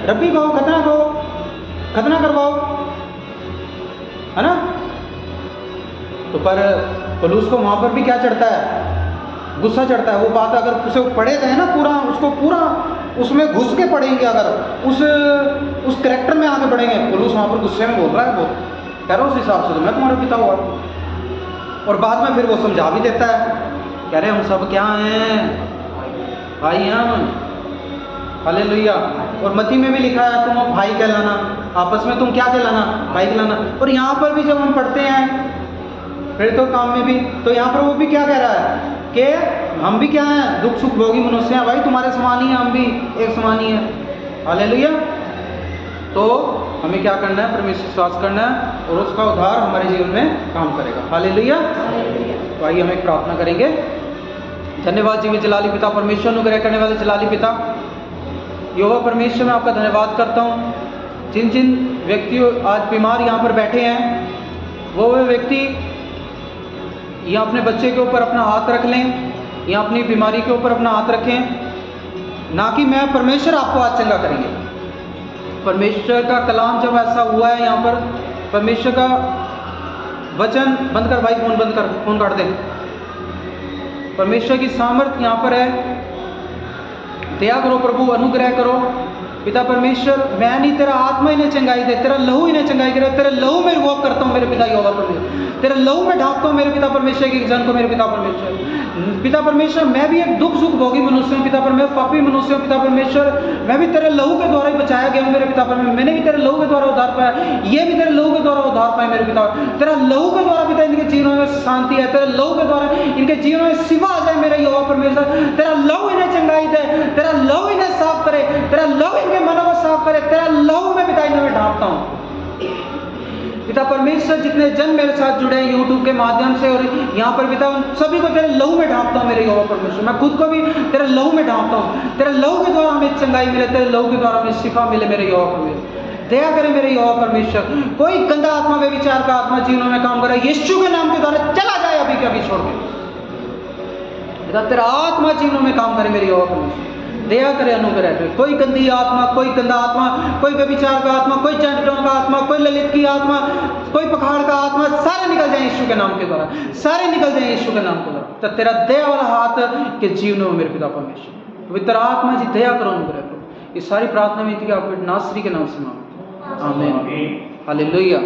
रब्बी कहो, खतना करवाओ, है ना। तो पर पौलुस को वहाँ पर भी क्या चढ़ता है, गुस्सा चढ़ता है। वो बात अगर उसे पढ़े गए ना पूरा, उसको पूरा उसमें घुस के पढ़ेंगे, अगर उस कैरेक्टर में आके पढ़ेंगे, पौलुस वहाँ पर गुस्से में बोल रहा है, वो कह रहा है उस हिसाब से तो मैं तुम्हारा पिता हुआ। और बाद में फिर वो समझा भी देता है, कह रहे हम सब क्या हैं, भाई हम, हालेलुया। और मत्ती में भी लिखा है तुम भाई कहलाना, आपस में तुम क्या कहलाना, भाई कहलाना। और यहाँ पर भी जब हम पढ़ते हैं फिर तो काम में भी, तो यहाँ पर वो भी क्या कह रहा है कि हम भी क्या हैं, दुख सुख भोगी मनुष्य हैं, भाई तुम्हारे समान ही हैं, हम भी एक समान ही हैं, हालेलुया। तो हमें क्या करना है, परमेश्वर विश्वास करना है और उसका उद्धार हमारे जीवन में काम करेगा, हालेलुया। तो आइए हम एक प्रार्थना करेंगे। धन्यवाद जीवित जलाली पिता परमेश्वर, अनुग्रह करने वाले जलाली पिता यहोवा परमेश्वर, मैं आपका धन्यवाद करता हूँ। जिन जिन व्यक्तियों आज बीमार यहाँ पर बैठे हैं, वो व्यक्ति या अपने बच्चे के ऊपर अपना हाथ रख लें, या अपनी बीमारी के ऊपर अपना हाथ रखें, ना कि मैं, परमेश्वर आपको आज चंगा करेंगे। परमेश्वर का कलाम जब ऐसा हुआ है यहाँ पर, परमेश्वर का वचन बंद कर भाई, फोन बंद कर, फोन काट दे। परमेश्वर की सामर्थ यहाँ पर है, दया करो प्रभु, अनुग्रह करो पिता परमेश्वर। मैं नहीं, तेरा आत्मा इन्हें चंगाई दे, तेरा लहू इन्हें चंगाई करे, तेरे लहू में वॉक करता हूँ मेरे पिता यहोवा परमेश्वर, तेरे लहू में ढांपता हूँ मेरे पिता परमेश्वर की जन को, मेरे पिता परमेश्वर। पिता परमेश्वर मैं भी एक दुख सुख भोगी मनुष्य हूँ पिता परमेश्वर, पापी मनुष्य हूँ पिता परमेश्वर, मैं भी तेरे लहू के द्वारा ही बचाया गया हूँ मेरे पिता परमेश्वर, मैंने भी तेरे लहू के द्वारा उद्धार पाया, ये भी तेरे लहू के द्वारा उद्धार पाए मेरे पिता। तेरा लहू के द्वारा पिता इनके जीवनों में शांति है, तेरे लहू के द्वारा इनके जीवन में सिवा आ जाए मेरे यहोवा परमेश्वर, तेरा लहू इन्हें चंगाई दे, तेरा लहू इन्हें साफ करे, तेरा लहू इनके मनों को साफ करे, तेरा लहू में पिता इन्हें ढांपता हूँ पिता परमेश्वर। जितने जन मेरे साथ जुड़े हैं यूट्यूब के माध्यम से और यहाँ पर पिता, उन सभी को तेरे लहू में ढांपता हूँ मेरे यहोवा परमेश्वर, मैं खुद को भी तेरे लहू में ढांपता हूँ, तेरे लहू के द्वारा हमें चंगाई मिले, तेरे लहू के द्वारा हमें शिफा मिले मेरे यहोवा परमेश्वर। दया करे मेरे यहोवा परमेश्वर, कोई गंदा आत्मा व्यभिचार का आत्मा जीवनों में काम करे, यीशु के नाम के द्वारा चला जाए अभी के अभी छोड़ के पिता, तेरा आत्मा जीवनों में काम करे मेरे यहोवा परमेश्वर, दया करे, अनुग्रह करे। कोई गंदी आत्मा, कोई गंदा आत्मा, कोई व्यभिचार का आत्मा, कोई चंडों का आत्मा, कोई ललित की आत्मा, कोई पखाड़ का आत्मा, सारे निकल जाए यीशु के नाम के द्वारा, सारे निकल जाए यीशु के नाम के द्वारा। तो तेरा दया वाला हाथ के जीवनों में मेरे पिता परमेश्वर, पवित्र आत्मा जी दया करो, अनुग्रह करो। ये सारी प्रार्थना में थी कि आपके नासरी के नाम से मांगते, आमीन, हालेलुया।